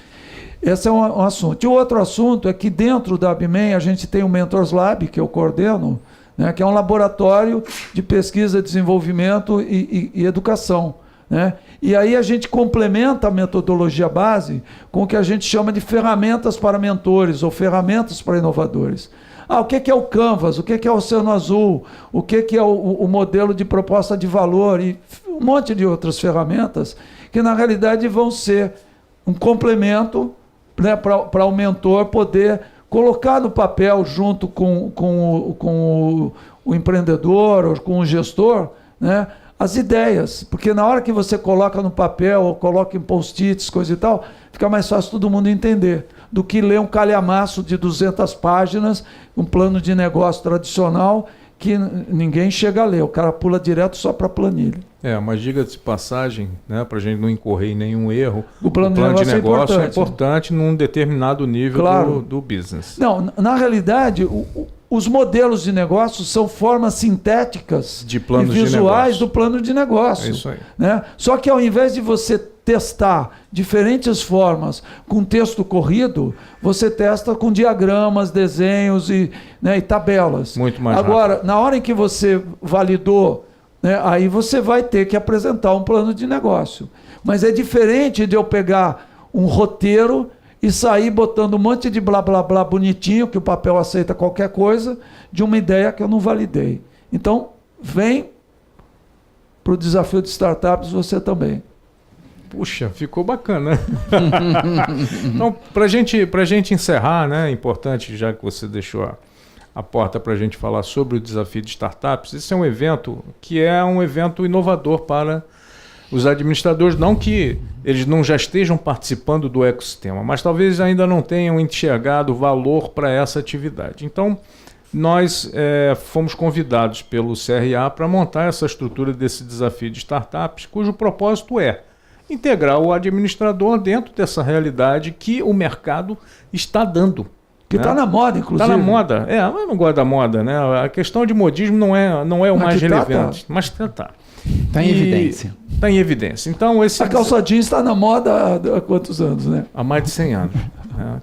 Esse é um assunto. E o outro assunto é que dentro da ABMEM a gente tem o Mentors Lab, que eu coordeno, né, que é um laboratório de pesquisa, desenvolvimento e educação, né? E aí a gente complementa a metodologia base com o que a gente chama de ferramentas para mentores ou ferramentas para inovadores. O que é o Canvas? O que é o Oceano Azul? O que é o modelo de proposta de valor? E um monte de outras ferramentas que, na realidade, vão ser um complemento, né, para o mentor poder colocar no papel junto com o empreendedor ou com o gestor, né, as ideias, porque na hora que você coloca no papel ou coloca em post-its, coisa e tal, fica mais fácil todo mundo entender do que ler um calhamaço de 200 páginas, um plano de negócio tradicional que ninguém chega a ler, o cara pula direto só para a planilha. Mas diga-se passagem, né, para a gente não incorrer em nenhum erro, o plano de negócio é importante num determinado nível, claro, do business. Não, na realidade, os modelos de negócio são formas sintéticas e visuais do plano de negócio. É isso aí. Né? Só que ao invés de você testar diferentes formas com texto corrido, você testa com diagramas, desenhos e tabelas. Muito mais Agora, rápido. Na hora em que você validou, né, aí você vai ter que apresentar um plano de negócio. Mas é diferente de eu pegar um roteiro e sair botando um monte de blá blá blá bonitinho, que o papel aceita qualquer coisa, de uma ideia que eu não validei. Então, vem para o desafio de startups você também. Puxa, ficou bacana. Então, para gente encerrar, né, é importante, já que você deixou a porta para a gente falar sobre o desafio de startups, esse é um evento que é um evento inovador para os administradores, não que eles não já estejam participando do ecossistema, mas talvez ainda não tenham enxergado valor para essa atividade. Então, nós fomos convidados pelo CRA para montar essa estrutura desse desafio de startups, cujo propósito é integrar o administrador dentro dessa realidade que o mercado está dando. Que está na moda, inclusive. Está na moda. Eu não gosto da moda, né? A questão de modismo não é o mais relevante. Mas está. Está em evidência. Está em evidência. Então, a calça jeans está na moda há quantos anos, né? Há mais de 100 anos,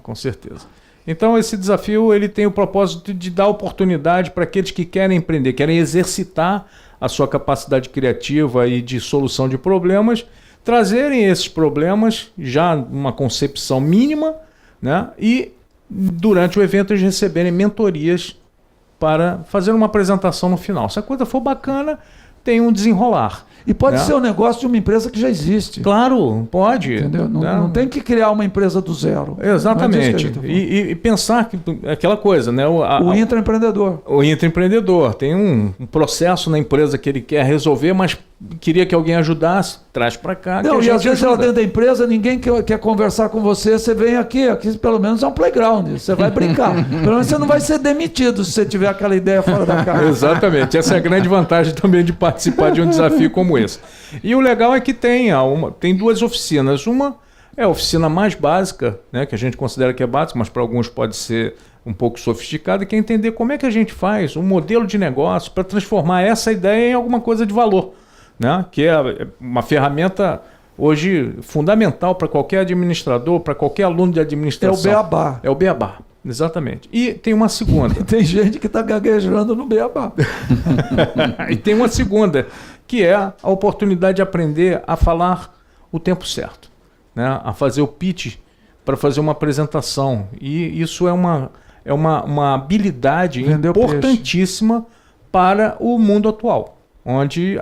com certeza. Então, esse desafio ele tem o propósito de dar oportunidade para aqueles que querem empreender, querem exercitar a sua capacidade criativa e de solução de problemas, trazerem esses problemas já numa concepção mínima né? E durante o evento eles receberem mentorias para fazer uma apresentação no final. Se a coisa for bacana, tem um desenrolar. E pode né? ser um negócio de uma empresa que já existe. Claro, pode. Entendeu? Não, né? não tem que criar uma empresa do zero. Exatamente. Não é disso que a gente tá falando. E pensar que aquela coisa, né? O intraempreendedor. O intraempreendedor tem um processo na empresa que ele quer resolver, mas queria que alguém ajudasse, traz para cá. Não, que e a às gente vezes lá ajuda. dentro da empresa ninguém quer conversar com você, você vem aqui pelo menos é um playground, você vai brincar. Pelo menos você não vai ser demitido se você tiver aquela ideia fora da casa. Exatamente, essa é a grande vantagem também de participar de um desafio como esse. E o legal é que tem duas oficinas. Uma é a oficina mais básica, né, que a gente considera que é básica, mas para alguns pode ser um pouco sofisticada, que é entender como é que a gente faz um modelo de negócio para transformar essa ideia em alguma coisa de valor. Né? Que é uma ferramenta hoje fundamental para qualquer administrador, para qualquer aluno de administração. É o beabá. É o beabá, exatamente. E tem uma segunda. Tem gente que está gaguejando no beabá. E tem uma segunda, que é a oportunidade de aprender a falar o tempo certo, né? A fazer o pitch para fazer uma apresentação. E isso é uma habilidade Vender o importantíssima para o mundo atual, onde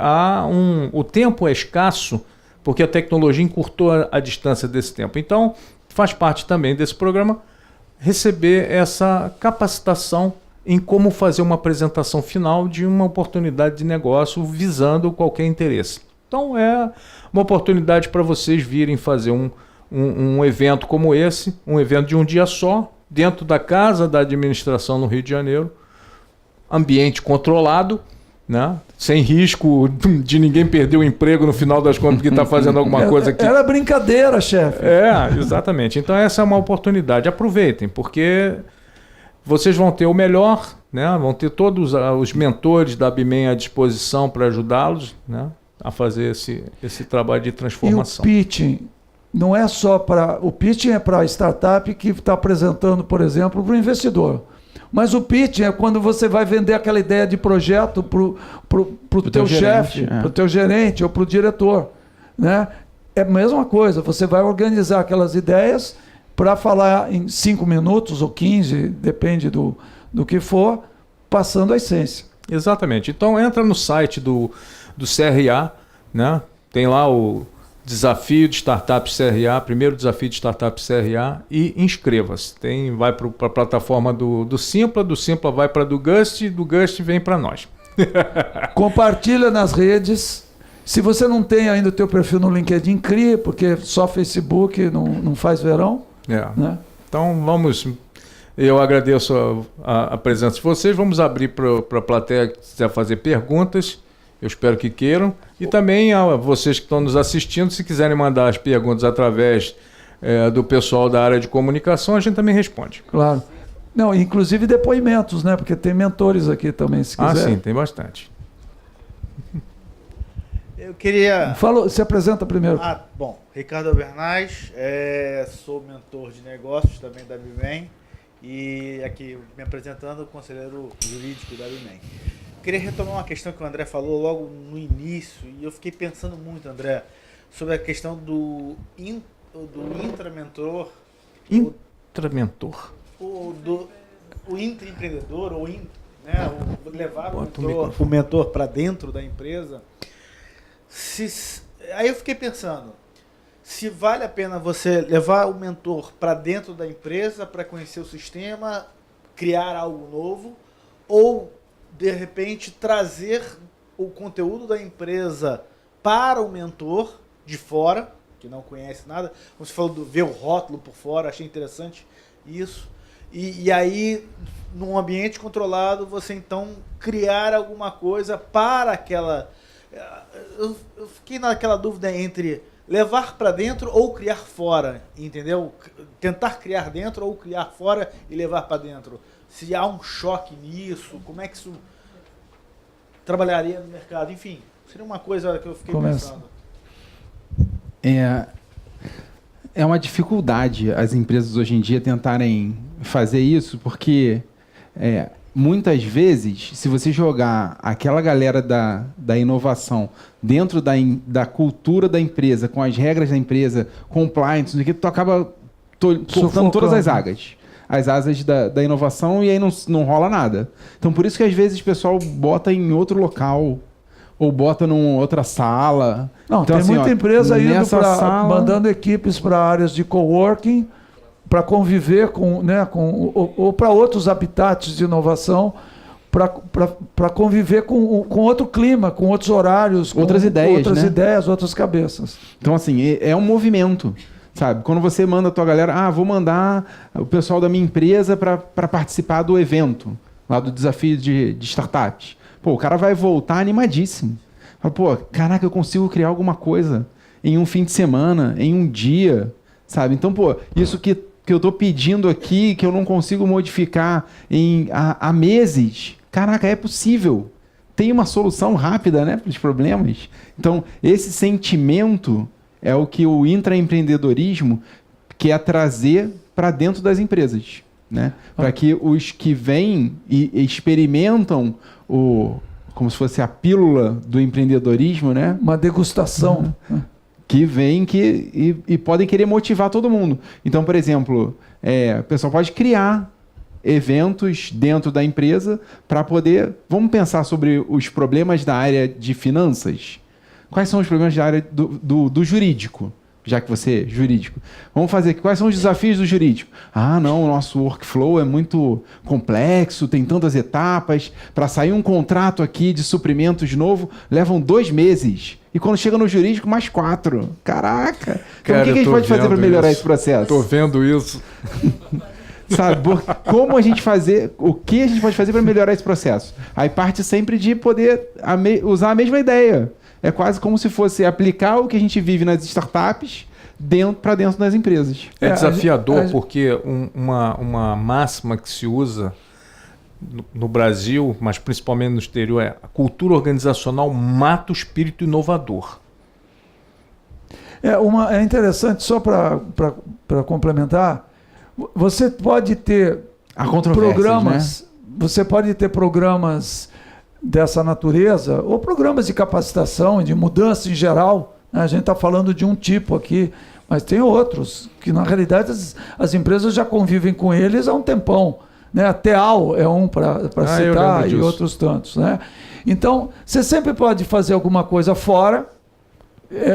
o tempo é escasso, porque a tecnologia encurtou a distância desse tempo. Então, faz parte também desse programa receber essa capacitação em como fazer uma apresentação final de uma oportunidade de negócio visando qualquer interesse. Então, é uma oportunidade para vocês virem fazer um evento como esse, um evento de um dia só, dentro da Casa da Administração no Rio de Janeiro, ambiente controlado, né? Sem risco de ninguém perder o emprego no final das contas que está fazendo alguma coisa aqui. Era brincadeira, chefe. Exatamente. Então essa é uma oportunidade. Aproveitem, porque vocês vão ter o melhor, né? Vão ter todos os mentores da ABMEM à disposição para ajudá-los, né? A fazer esse trabalho de transformação. E o pitching não é só para... O pitching é para a startup que está apresentando, por exemplo, para o investidor. Mas o pitch é quando você vai vender aquela ideia de projeto para o teu chefe, para o teu gerente ou para o diretor. Né? É a mesma coisa, você vai organizar aquelas ideias para falar em 5 minutos ou 15, depende do que for, passando a essência. Exatamente. Então entra no site do CRA, né? Tem lá o Desafio de Startup CRA, primeiro desafio de Startup CRA, e inscreva-se. Vai para a plataforma do Simpla vai para do Gust vem para nós. Compartilha nas redes. Se você não tem ainda o teu perfil no LinkedIn, crie, porque só Facebook não faz verão. Né? Então eu agradeço a presença de vocês. Vamos abrir para a plateia que quiser fazer perguntas. Eu espero que queiram. E também a vocês que estão nos assistindo, se quiserem mandar as perguntas através do pessoal da área de comunicação, a gente também responde. Claro. Não, inclusive depoimentos, né? Porque tem mentores aqui também, se quiser. Sim, tem bastante. Eu queria... Se apresenta primeiro. Bom, Ricardo Albernaz, sou mentor de negócios também da ABMEM e aqui me apresentando, conselheiro jurídico da ABMEM. Queria retomar uma questão que o André falou logo no início, e eu fiquei pensando muito, André, sobre a questão do intramentor. Intramentor? O intraempreendedor, né, levar o mentor para dentro da empresa. Aí eu fiquei pensando, se vale a pena você levar o mentor para dentro da empresa para conhecer o sistema, criar algo novo, ou de repente trazer o conteúdo da empresa para o mentor de fora, que não conhece nada, como você falou, ver o rótulo por fora, achei interessante isso, e aí num ambiente controlado você então criar alguma coisa para aquela... Eu fiquei naquela dúvida entre levar para dentro ou criar fora, entendeu? Tentar criar dentro ou criar fora e levar para dentro. Se há um choque nisso, como é que isso trabalharia no mercado? Enfim, seria uma coisa que eu fiquei pensando. É uma dificuldade as empresas hoje em dia tentarem fazer isso, porque muitas vezes, se você jogar aquela galera da inovação dentro da cultura da empresa, com as regras da empresa, compliance, tu acaba cortando todas as asas da inovação, e aí não rola nada. Então, por isso que às vezes o pessoal bota em outro local ou bota numa outra sala. Não, então, tem assim, muita empresa indo mandando equipes para áreas de coworking para conviver com, né, ou para outros habitats de inovação, para conviver com outro clima, com outros horários, com outras ideias, outras cabeças. Então, assim, é um movimento, sabe? Quando você manda a tua galera, vou mandar o pessoal da minha empresa para participar do evento, lá do desafio de startups. Pô, o cara vai voltar animadíssimo. Fala, pô, caraca, eu consigo criar alguma coisa em um fim de semana, em um dia, sabe? Então, pô, isso que eu tô pedindo aqui, que eu não consigo modificar há meses, caraca, é possível. Tem uma solução rápida, né, para os problemas. Então, esse sentimento é o que o intraempreendedorismo quer trazer para dentro das empresas, né? Para que os que vêm e experimentam como se fosse a pílula do empreendedorismo, né? Uma degustação. Que vêm e podem querer motivar todo mundo. Então, por exemplo, o pessoal pode criar eventos dentro da empresa para poder... Vamos pensar sobre os problemas da área de finanças. Quais são os problemas da área do jurídico? Já que você é jurídico. Vamos fazer aqui. Quais são os desafios do jurídico? Não, o nosso workflow é muito complexo, tem tantas etapas. Para sair um contrato aqui de suprimentos novo, levam 2 meses. E quando chega no jurídico, mais 4. Caraca! Então, o que a gente pode fazer para melhorar esse processo? Estou vendo isso. Sabe, como a gente fazer, o que a gente pode fazer para melhorar esse processo? Aí parte sempre de poder usar a mesma ideia. É quase como se fosse aplicar o que a gente vive nas startups para dentro das empresas. É desafiador porque uma máxima que se usa no Brasil, mas principalmente no exterior, é a cultura organizacional mata o espírito inovador. É interessante, só para complementar, você pode ter programas, né? Você pode ter programas dessa natureza, ou programas de capacitação e de mudança em geral, né? A gente está falando de um tipo aqui, mas tem outros, que na realidade as empresas já convivem com eles há um tempão. Né? A TEAL é um para citar, e outros tantos. Né? Então, você sempre pode fazer alguma coisa fora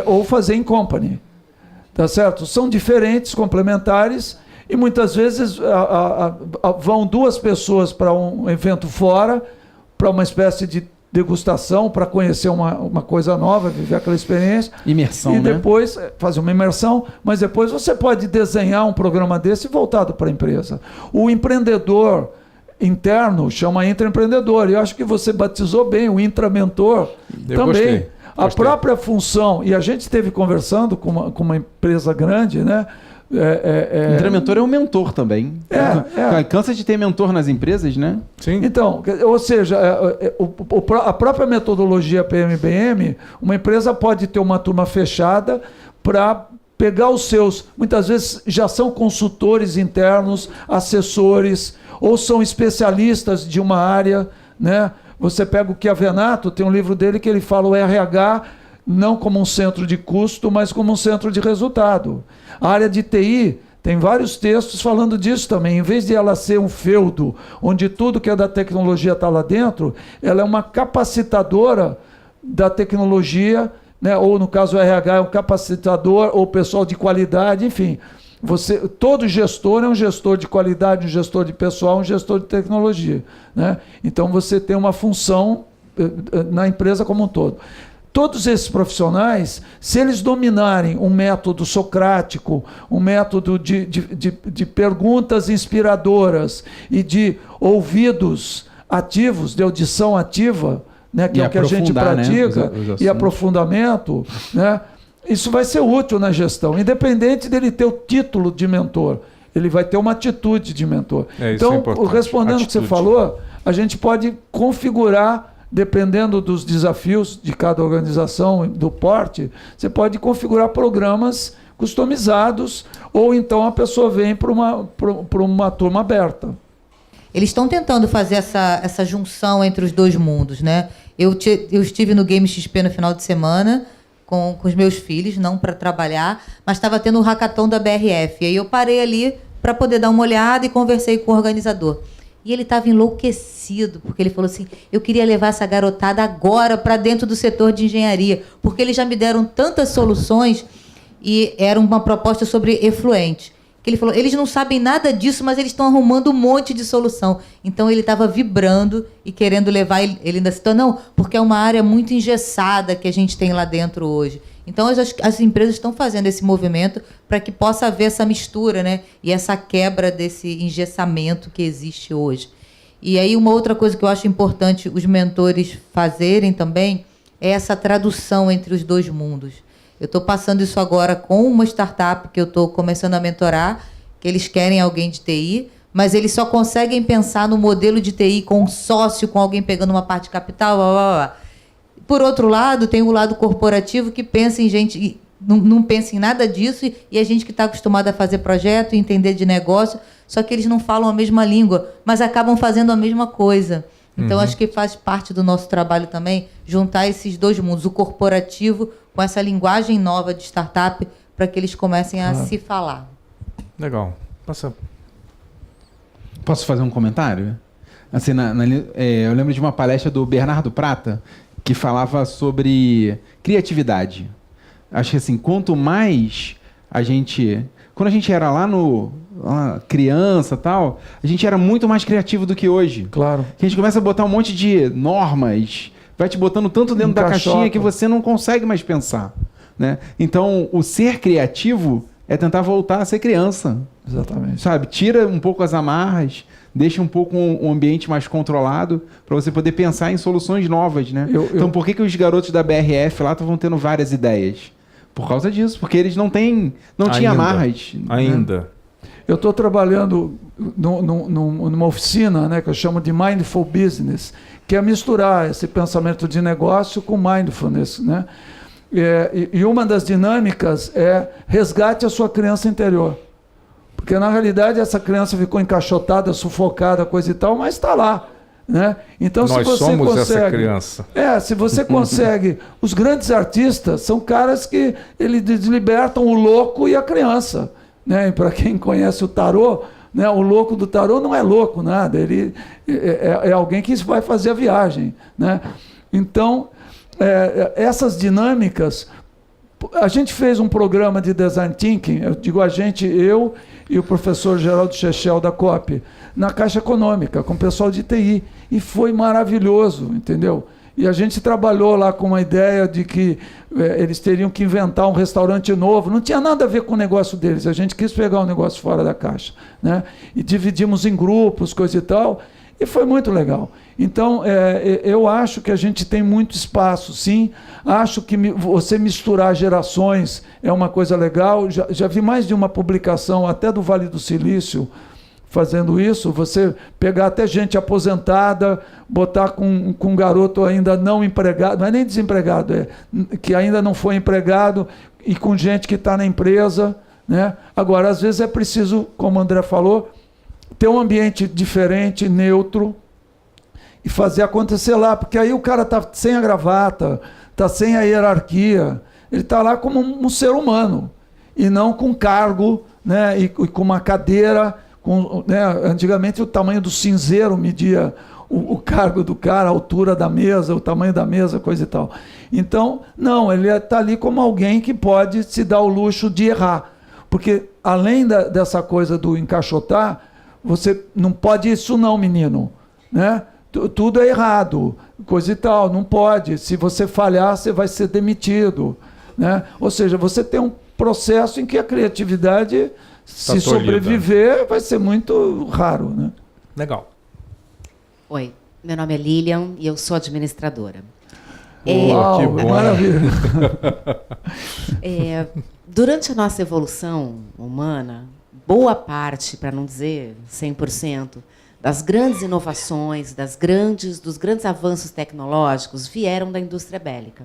ou fazer em company. Tá certo? São diferentes, complementares, e muitas vezes vão 2 pessoas para um evento fora, para uma espécie de degustação, para conhecer uma coisa nova, viver aquela experiência. Imersão, e depois fazer uma imersão, mas depois você pode desenhar um programa desse voltado para a empresa. O empreendedor interno chama intraempreendedor, e eu acho que você batizou bem, o intramentor também. Gostei. A própria função, e a gente esteve conversando com uma empresa grande, né? Intramentor é um mentor também. Cansa de ter mentor nas empresas, né? Sim. Então, ou seja, a própria metodologia PMBM, uma empresa pode ter uma turma fechada para pegar os seus, muitas vezes já são consultores internos, assessores, ou são especialistas de uma área, né? Você pega o Chiavenato, tem um livro dele que ele fala o RH não como um centro de custo, mas como um centro de resultado. A área de TI tem vários textos falando disso também. Em vez de ela ser um feudo, onde tudo que é da tecnologia está lá dentro, ela é uma capacitadora da tecnologia, né? Ou no caso o RH é um capacitador, ou pessoal de qualidade, enfim. Todo gestor é um gestor de qualidade, um gestor de pessoal, um gestor de tecnologia. Né? Então você tem uma função na empresa como um todo. Todos esses profissionais, se eles dominarem um método socrático, um método de perguntas inspiradoras e de ouvidos ativos, de audição ativa, né, que é o que a gente pratica, né, e aprofundamento, né, isso vai ser útil na gestão, independente dele ter o título de mentor, ele vai ter uma atitude de mentor. Então, respondendo o que você falou, a gente pode configurar, dependendo dos desafios de cada organização, do porte, você pode configurar programas customizados, ou então a pessoa vem para uma turma aberta. Eles estão tentando fazer essa junção entre os 2 mundos, né? Eu estive no Game XP no final de semana com os meus filhos, não para trabalhar, mas estava tendo o hackathon da BRF. E aí eu parei ali para poder dar uma olhada e conversei com o organizador. E ele estava enlouquecido, porque ele falou assim, eu queria levar essa garotada agora para dentro do setor de engenharia, porque eles já me deram tantas soluções e era uma proposta sobre efluente. Que ele falou, eles não sabem nada disso, mas eles estão arrumando um monte de solução. Então, ele estava vibrando e querendo levar, ele ainda citou, não, porque é uma área muito engessada que a gente tem lá dentro hoje. Então, as empresas estão fazendo esse movimento para que possa haver essa mistura, né? E essa quebra desse engessamento que existe hoje. E aí, uma outra coisa que eu acho importante os mentores fazerem também é essa tradução entre os dois mundos. Eu estou passando isso agora com uma startup que eu estou começando a mentorar, que eles querem alguém de TI, mas eles só conseguem pensar no modelo de TI com um sócio, com alguém pegando uma parte de capital, blá, blá, blá. Por outro lado, tem o lado corporativo que pensa em gente, não pensa em nada disso, e a gente que está acostumado a fazer projeto, entender de negócio, só que eles não falam a mesma língua, mas acabam fazendo a mesma coisa. Então, acho que faz parte do nosso trabalho também juntar esses dois mundos, o corporativo com essa linguagem nova de startup, para que eles comecem a se falar. Legal. Passa. Posso fazer um comentário? Assim, eu lembro de uma palestra do Bernardo Prata, que falava sobre criatividade. Acho que assim, quanto mais a gente... Quando a gente era lá criança e tal, a gente era muito mais criativo do que hoje. Claro. A gente começa a botar um monte de normas, vai te botando tanto dentro da caixinha que você não consegue mais pensar, né? Então, o ser criativo é tentar voltar a ser criança. Exatamente. Sabe? Tira um pouco as amarras, deixa um pouco um ambiente mais controlado para você poder pensar em soluções novas, né? Então, por que os garotos da BRF lá estavam tendo várias ideias? Por causa disso, porque eles não tinham amarras. Ainda. Né? Eu estou trabalhando numa oficina, né, que eu chamo de Mindful Business, que é misturar esse pensamento de negócio com mindfulness, né? E uma das dinâmicas é resgate a sua criança interior. Porque, na realidade, essa criança ficou encaixotada, sufocada, coisa e tal, mas está lá. Né? Então, nós se você somos consegue, essa criança. se você consegue... Os grandes artistas são caras que eles libertam o louco e a criança. Né? E para quem conhece o tarô, né, o louco do tarô não é louco, nada. Ele é alguém que vai fazer a viagem. Né? Então, essas dinâmicas... A gente fez um programa de Design Thinking, eu digo a gente, eu e o professor Geraldo Chechel da COP, na Caixa Econômica, com o pessoal de TI, e foi maravilhoso, entendeu? E a gente trabalhou lá com uma ideia de que eles teriam que inventar um restaurante novo, não tinha nada a ver com o negócio deles, a gente quis pegar o negócio fora da caixa, né? E dividimos em grupos, coisa e tal, e foi muito legal. Então, eu acho que a gente tem muito espaço, sim. Acho que você misturar gerações é uma coisa legal. Já vi mais de uma publicação, até do Vale do Silício, fazendo isso. Você pegar até gente aposentada, botar com um garoto ainda não empregado, não é nem desempregado, que ainda não foi empregado, e com gente que está na empresa. Né? Agora, às vezes é preciso, como o André falou, ter um ambiente diferente, neutro, e fazer acontecer lá, porque aí o cara está sem a gravata, está sem a hierarquia, ele está lá como um ser humano, e não com cargo, né, e com uma cadeira, né, antigamente o tamanho do cinzeiro media o cargo do cara, a altura da mesa, o tamanho da mesa, coisa e tal. Então, não, ele está ali como alguém que pode se dar o luxo de errar, porque além dessa coisa do encaixotar, você não pode isso não, menino, né? Tudo é errado, coisa e tal, não pode. Se você falhar, você vai ser demitido. Né? Ou seja, você tem um processo em que a criatividade, se sobreviver, vai ser muito raro. Né? Legal. Oi, meu nome é Lilian e eu sou administradora. Uau, que bom. Maravilha. Durante a nossa evolução humana, boa parte, para não dizer 100%, das grandes inovações, dos grandes avanços tecnológicos vieram da indústria bélica.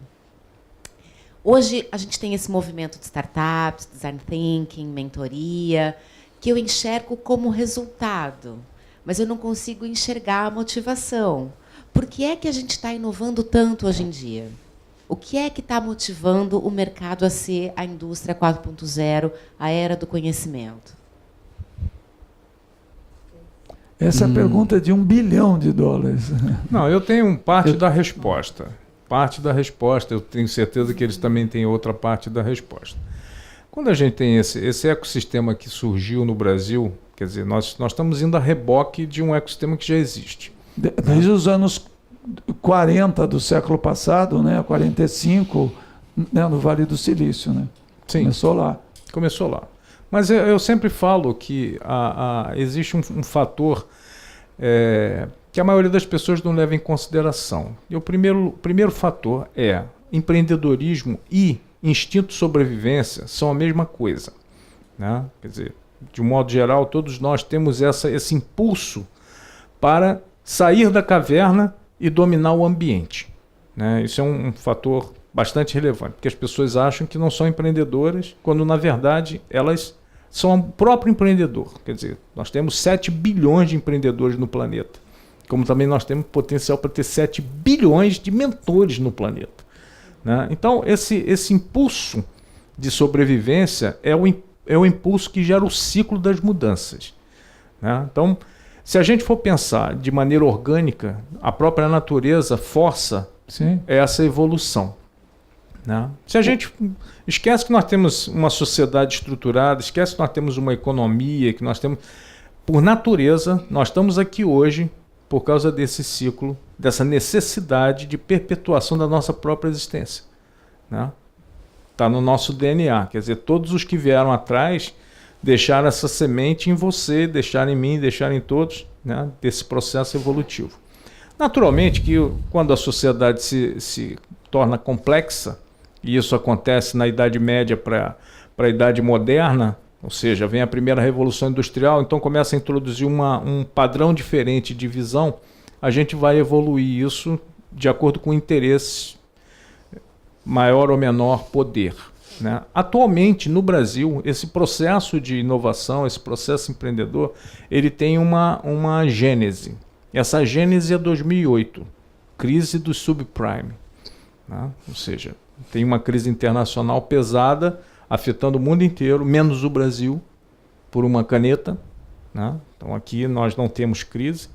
Hoje, a gente tem esse movimento de startups, design thinking, mentoria, que eu enxergo como resultado, mas eu não consigo enxergar a motivação. Por que é que a gente está inovando tanto hoje em dia? O que é que está motivando o mercado a ser a indústria 4.0, a era do conhecimento? Essa é a pergunta de $1 bilhão. Não, eu tenho parte da resposta. Parte da resposta, eu tenho certeza que eles também têm outra parte da resposta. Quando a gente tem esse ecossistema que surgiu no Brasil, quer dizer, nós estamos indo a reboque de um ecossistema que já existe. Desde os anos 40 do século passado, né, 45, né, no Vale do Silício, né? Sim. Começou lá. Mas eu sempre falo que existe um fator que a maioria das pessoas não leva em consideração. E o primeiro fator é empreendedorismo e instinto de sobrevivência são a mesma coisa, né? Quer dizer, de um modo geral, todos nós temos esse impulso para sair da caverna e dominar o ambiente, né? Isso é um fator bastante relevante, porque as pessoas acham que não são empreendedoras, quando na verdade elas são o próprio empreendedor. Quer dizer, nós temos 7 bilhões de empreendedores no planeta, como também nós temos potencial para ter 7 bilhões de mentores no planeta, né? Então, esse impulso de sobrevivência é o impulso que gera o ciclo das mudanças, né? Então, se a gente for pensar de maneira orgânica, a própria natureza força essa evolução, né? Se a gente esquece que nós temos uma sociedade estruturada, esquece que nós temos uma economia, que nós temos... Por natureza, nós estamos aqui hoje por causa desse ciclo, dessa necessidade de perpetuação da nossa própria existência, né? Está no nosso DNA, quer dizer, todos os que vieram atrás deixaram essa semente em você, deixaram em mim, deixaram em todos, né, desse processo evolutivo. Naturalmente que quando a sociedade se torna complexa, e isso acontece na Idade Média para a Idade Moderna, ou seja, vem a primeira Revolução Industrial, então começa a introduzir um padrão diferente de visão, a gente vai evoluir isso de acordo com interesses, maior ou menor poder, né? Atualmente, no Brasil, esse processo de inovação, esse processo empreendedor, ele tem uma gênese. Essa gênese é 2008, crise do subprime, né? Ou seja, tem uma crise internacional pesada, afetando o mundo inteiro, menos o Brasil, por uma caneta, né? Então aqui nós não temos crise,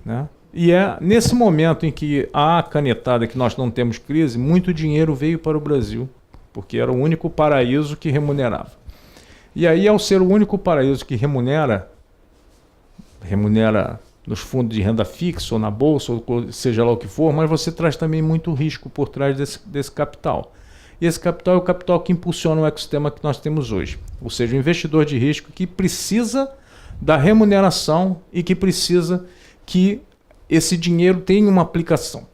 né? E é nesse momento em que há a canetada que nós não temos crise, muito dinheiro veio para o Brasil, porque era o único paraíso que remunerava. E aí, ao ser o único paraíso que remunera nos fundos de renda fixa, ou na bolsa, ou seja lá o que for, mas você traz também muito risco por trás desse capital. E esse capital é o capital que impulsiona o ecossistema que nós temos hoje. Ou seja, o investidor de risco que precisa da remuneração e que precisa que esse dinheiro tenha uma aplicação.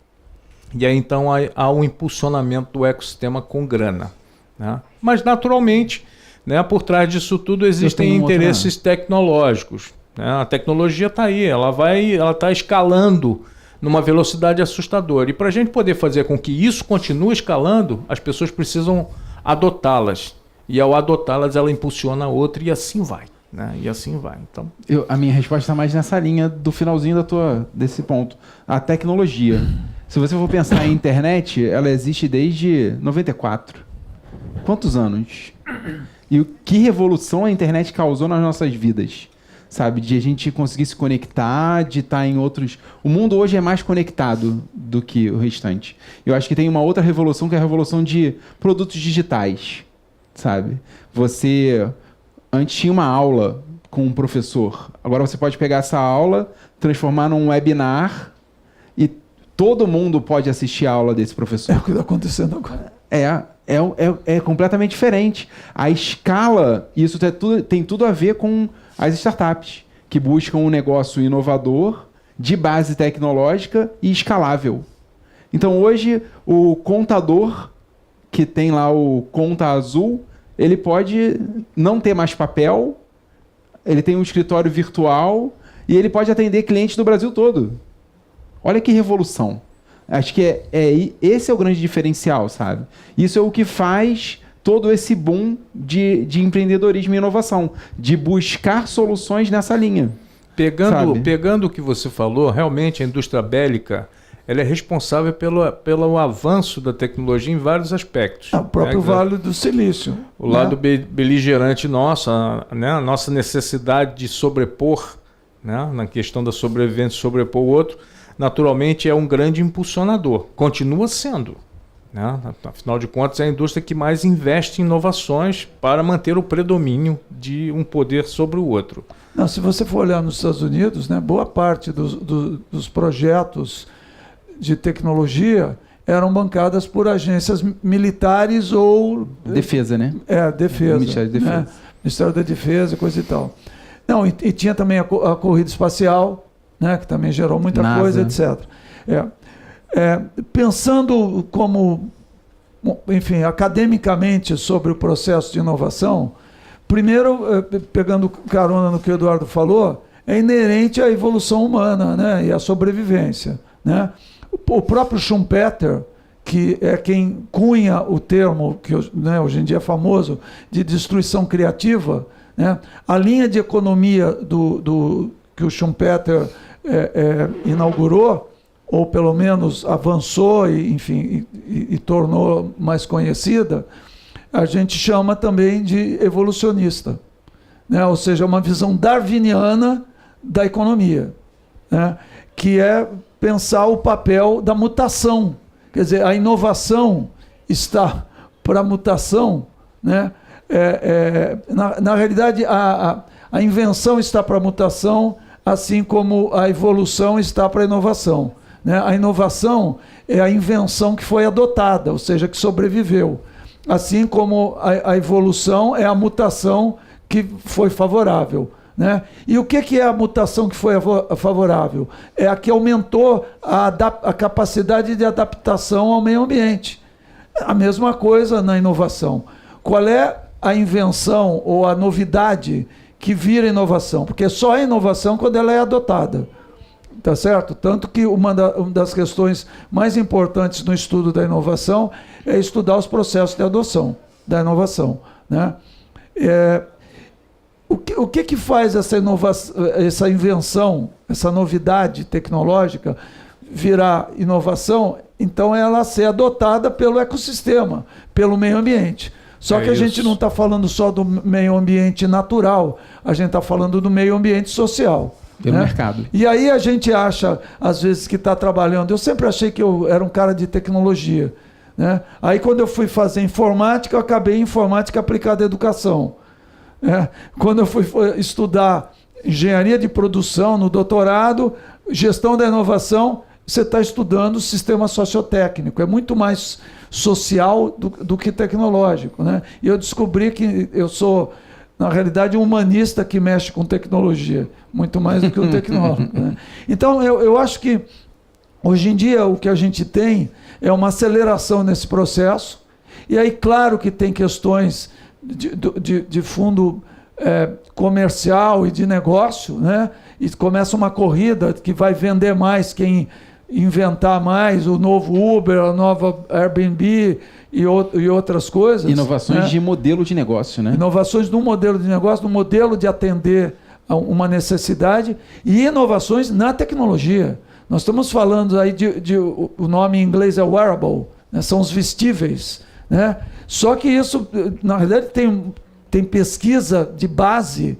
E aí então há um impulsionamento do ecossistema com grana, né? Mas naturalmente, né, por trás disso tudo existem interesses tecnológicos, né? A tecnologia está aí, ela está escalando numa velocidade assustadora. E para a gente poder fazer com que isso continue escalando, as pessoas precisam adotá-las. E ao adotá-las, ela impulsiona a outra e assim vai, né? E assim vai. Então, a minha resposta está mais nessa linha do finalzinho desse ponto. A tecnologia. Se você for pensar em internet, ela existe desde 94. Quantos anos? E que revolução a internet causou nas nossas vidas? Sabe, de a gente conseguir se conectar, de estar em outros... O mundo hoje é mais conectado do que o restante. Eu acho que tem uma outra revolução, que é a revolução de produtos digitais, sabe? Você antes tinha uma aula com um professor. Agora você pode pegar essa aula, transformar num webinar e todo mundo pode assistir a aula desse professor. É o que está acontecendo agora. É completamente diferente. A escala, isso tem tudo a ver com as startups, que buscam um negócio inovador, de base tecnológica e escalável. Então, hoje, o contador, que tem lá o Conta Azul, ele pode não ter mais papel, ele tem um escritório virtual e ele pode atender clientes do Brasil todo. Olha que revolução. Acho que esse é o grande diferencial, sabe? Isso é o que faz todo esse boom de empreendedorismo e inovação, de buscar soluções nessa linha. Pegando o que você falou, realmente a indústria bélica ela é responsável pelo avanço da tecnologia em vários aspectos. O próprio Vale do Silício. O lado beligerante nosso, né, a nossa necessidade de sobrepor, né, na questão da sobrevivência, sobrepor o outro, naturalmente é um grande impulsionador. Continua sendo. Né? Afinal de contas, é a indústria que mais investe em inovações para manter o predomínio de um poder sobre o outro. Não, se você for olhar nos Estados Unidos, né, boa parte dos projetos de tecnologia eram bancadas por agências militares ou... Defesa, né? Defesa. Ministério da Defesa. Né? Ministério da Defesa, coisa e tal. Não, e tinha também a corrida espacial, né, que também gerou muita NASA. coisa, etc. Pensando como, enfim, academicamente sobre o processo de inovação, primeiro, pegando carona no que o Eduardo falou, é inerente à evolução humana, né, e à sobrevivência. Né? O próprio Schumpeter, que é quem cunha o termo, que né, hoje em dia é famoso, de destruição criativa, né? A linha de economia que o Schumpeter inaugurou, ou pelo menos avançou e tornou mais conhecida, a gente chama também de evolucionista, né? Ou seja, uma visão darwiniana da economia, né? Que é pensar o papel da mutação. Quer dizer, a inovação está para a mutação, né? Na realidade, a invenção está para a mutação, assim como a evolução está para a inovação. Né? A inovação é a invenção que foi adotada, ou seja, que sobreviveu. Assim como a evolução é a mutação que foi favorável. Né? E o que é a mutação que foi favorável? É a que aumentou a capacidade de adaptação ao meio ambiente. A mesma coisa na inovação. Qual é a invenção ou a novidade que vira inovação? Porque só é inovação quando ela é adotada. Tá certo? Tanto que uma das questões mais importantes no estudo da inovação é estudar os processos de adoção da inovação. Né? O que faz essa invenção, essa novidade tecnológica virar inovação? Então, ela ser adotada pelo ecossistema, pelo meio ambiente. Só que a gente não está falando só do meio ambiente natural, a gente está falando do meio ambiente social. Pelo mercado. E aí a gente acha, às vezes, que está trabalhando... Eu sempre achei que eu era um cara de tecnologia. Né? Aí, quando eu fui fazer informática, eu acabei em informática aplicada à educação. Quando eu fui estudar engenharia de produção no doutorado, gestão da inovação, você está estudando o sistema sociotécnico. É muito mais social do que tecnológico. Né? E eu descobri que eu sou... na realidade, um humanista que mexe com tecnologia, muito mais do que um tecnólogo. Né? Então, eu acho que, hoje em dia, o que a gente tem é uma aceleração nesse processo, e aí, claro que tem questões de fundo comercial e de negócio, né? E começa uma corrida que vai vender mais quem inventar mais, o novo Uber, a nova Airbnb e outras coisas. Inovações, né? De modelo de negócio, né? Inovações no modelo de negócio, no modelo de atender a uma necessidade, e inovações na tecnologia. Nós estamos falando aí o nome em inglês é wearable, né? São os vestíveis. Né? Só que isso, na verdade, tem pesquisa de base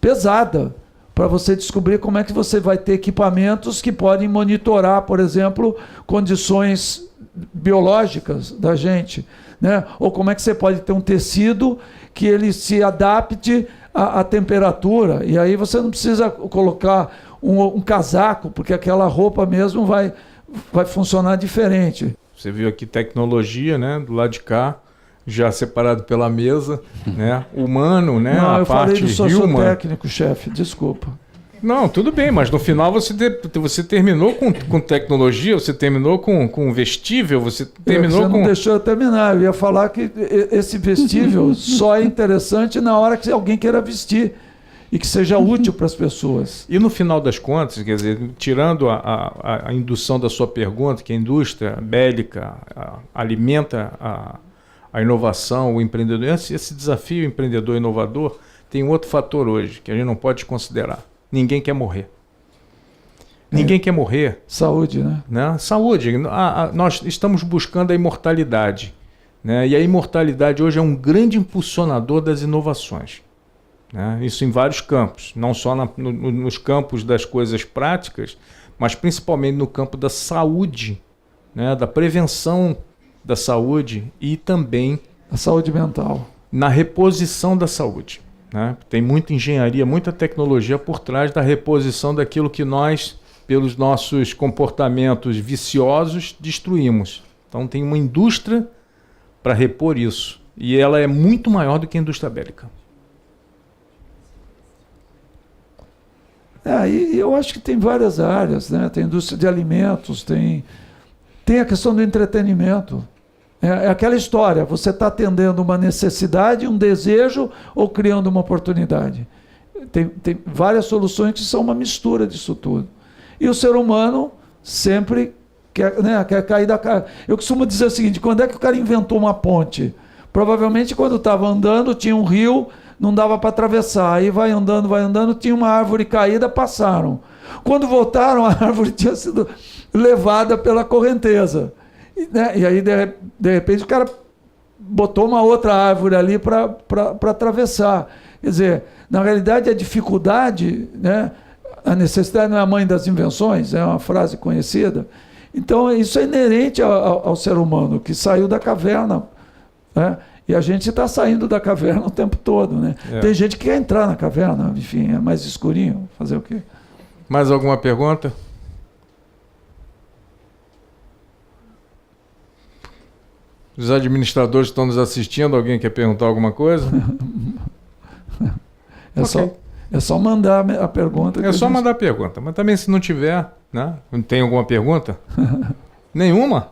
pesada para você descobrir como é que você vai ter equipamentos que podem monitorar, por exemplo, condições biológicas da gente, né? Ou como é que você pode ter um tecido que ele se adapte à temperatura, e aí você não precisa colocar um casaco, porque aquela roupa mesmo vai funcionar diferente. Você viu aqui tecnologia, né, do lado de cá, já separado pela mesa, né? Humano, né? Não, eu falei do human. sociotécnico, chefe, desculpa. Não, tudo bem, mas no final você terminou com tecnologia, você terminou com vestível, você terminou Você não deixou eu terminar, eu ia falar que esse vestível só é interessante na hora que alguém queira vestir e que seja útil para as pessoas. E no final das contas, quer dizer, tirando a indução da sua pergunta, que a indústria bélica alimenta a inovação, o empreendedor, esse desafio empreendedor inovador tem outro fator hoje que a gente não pode considerar. Ninguém quer morrer. Ninguém quer morrer. Saúde, né? Né? Saúde. Nós estamos buscando a imortalidade. Né? E a imortalidade hoje é um grande impulsionador das inovações. Né? Isso em vários campos. Não só nos campos das coisas práticas, mas principalmente no campo da saúde, né? Da prevenção da saúde e também A saúde mental. na reposição da saúde. Né? Tem muita engenharia, muita tecnologia por trás da reposição daquilo que nós, pelos nossos comportamentos viciosos, destruímos. Então tem uma indústria para repor isso. E ela é muito maior do que a indústria bélica. E eu acho que tem várias áreas, né? Tem indústria de alimentos, tem a questão do entretenimento. É aquela história, você está atendendo uma necessidade, um desejo ou criando uma oportunidade. Tem várias soluções que são uma mistura disso tudo. E o ser humano sempre quer cair da cara. Eu costumo dizer o seguinte, quando é que o cara inventou uma ponte? Provavelmente quando estava andando, tinha um rio, não dava para atravessar. Aí vai andando, tinha uma árvore caída, passaram. Quando voltaram, a árvore tinha sido levada pela correnteza. E aí, de repente, o cara botou uma outra árvore ali para atravessar. Quer dizer, na realidade, a dificuldade, né, a necessidade não é a mãe das invenções, é uma frase conhecida. Então, isso é inerente ao ser humano, que saiu da caverna. Né? E a gente está saindo da caverna o tempo todo. Né? Tem gente que quer entrar na caverna, enfim, é mais escurinho, fazer o quê? Mais alguma pergunta? Os administradores estão nos assistindo, alguém quer perguntar alguma coisa? É só mandar a pergunta. É só mandar a pergunta, mas também se não tiver, né? Tem alguma pergunta? Nenhuma?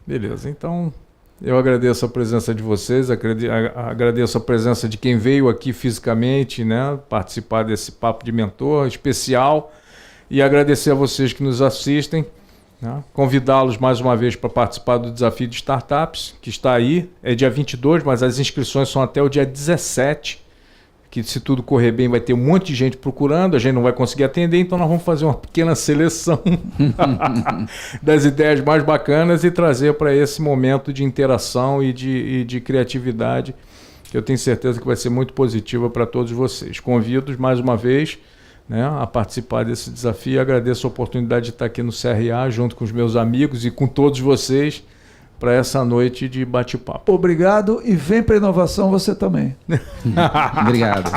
Beleza, então eu agradeço a presença de vocês, agradeço a presença de quem veio aqui fisicamente, né? Participar desse Papo de Mentor especial e agradecer a vocês que nos assistem. Né? Convidá-los mais uma vez para participar do Desafio de Startups, que está aí, é dia 22, mas as inscrições são até o dia 17, que se tudo correr bem vai ter um monte de gente procurando, a gente não vai conseguir atender, então nós vamos fazer uma pequena seleção das ideias mais bacanas e trazer para esse momento de interação e de criatividade, que eu tenho certeza que vai ser muito positiva para todos vocês. Convido-os mais uma vez, né, a participar desse desafio. Agradeço a oportunidade de estar aqui no CRA, junto com os meus amigos e com todos vocês, para essa noite de bate-papo. Obrigado e vem para a inovação você também. Obrigado.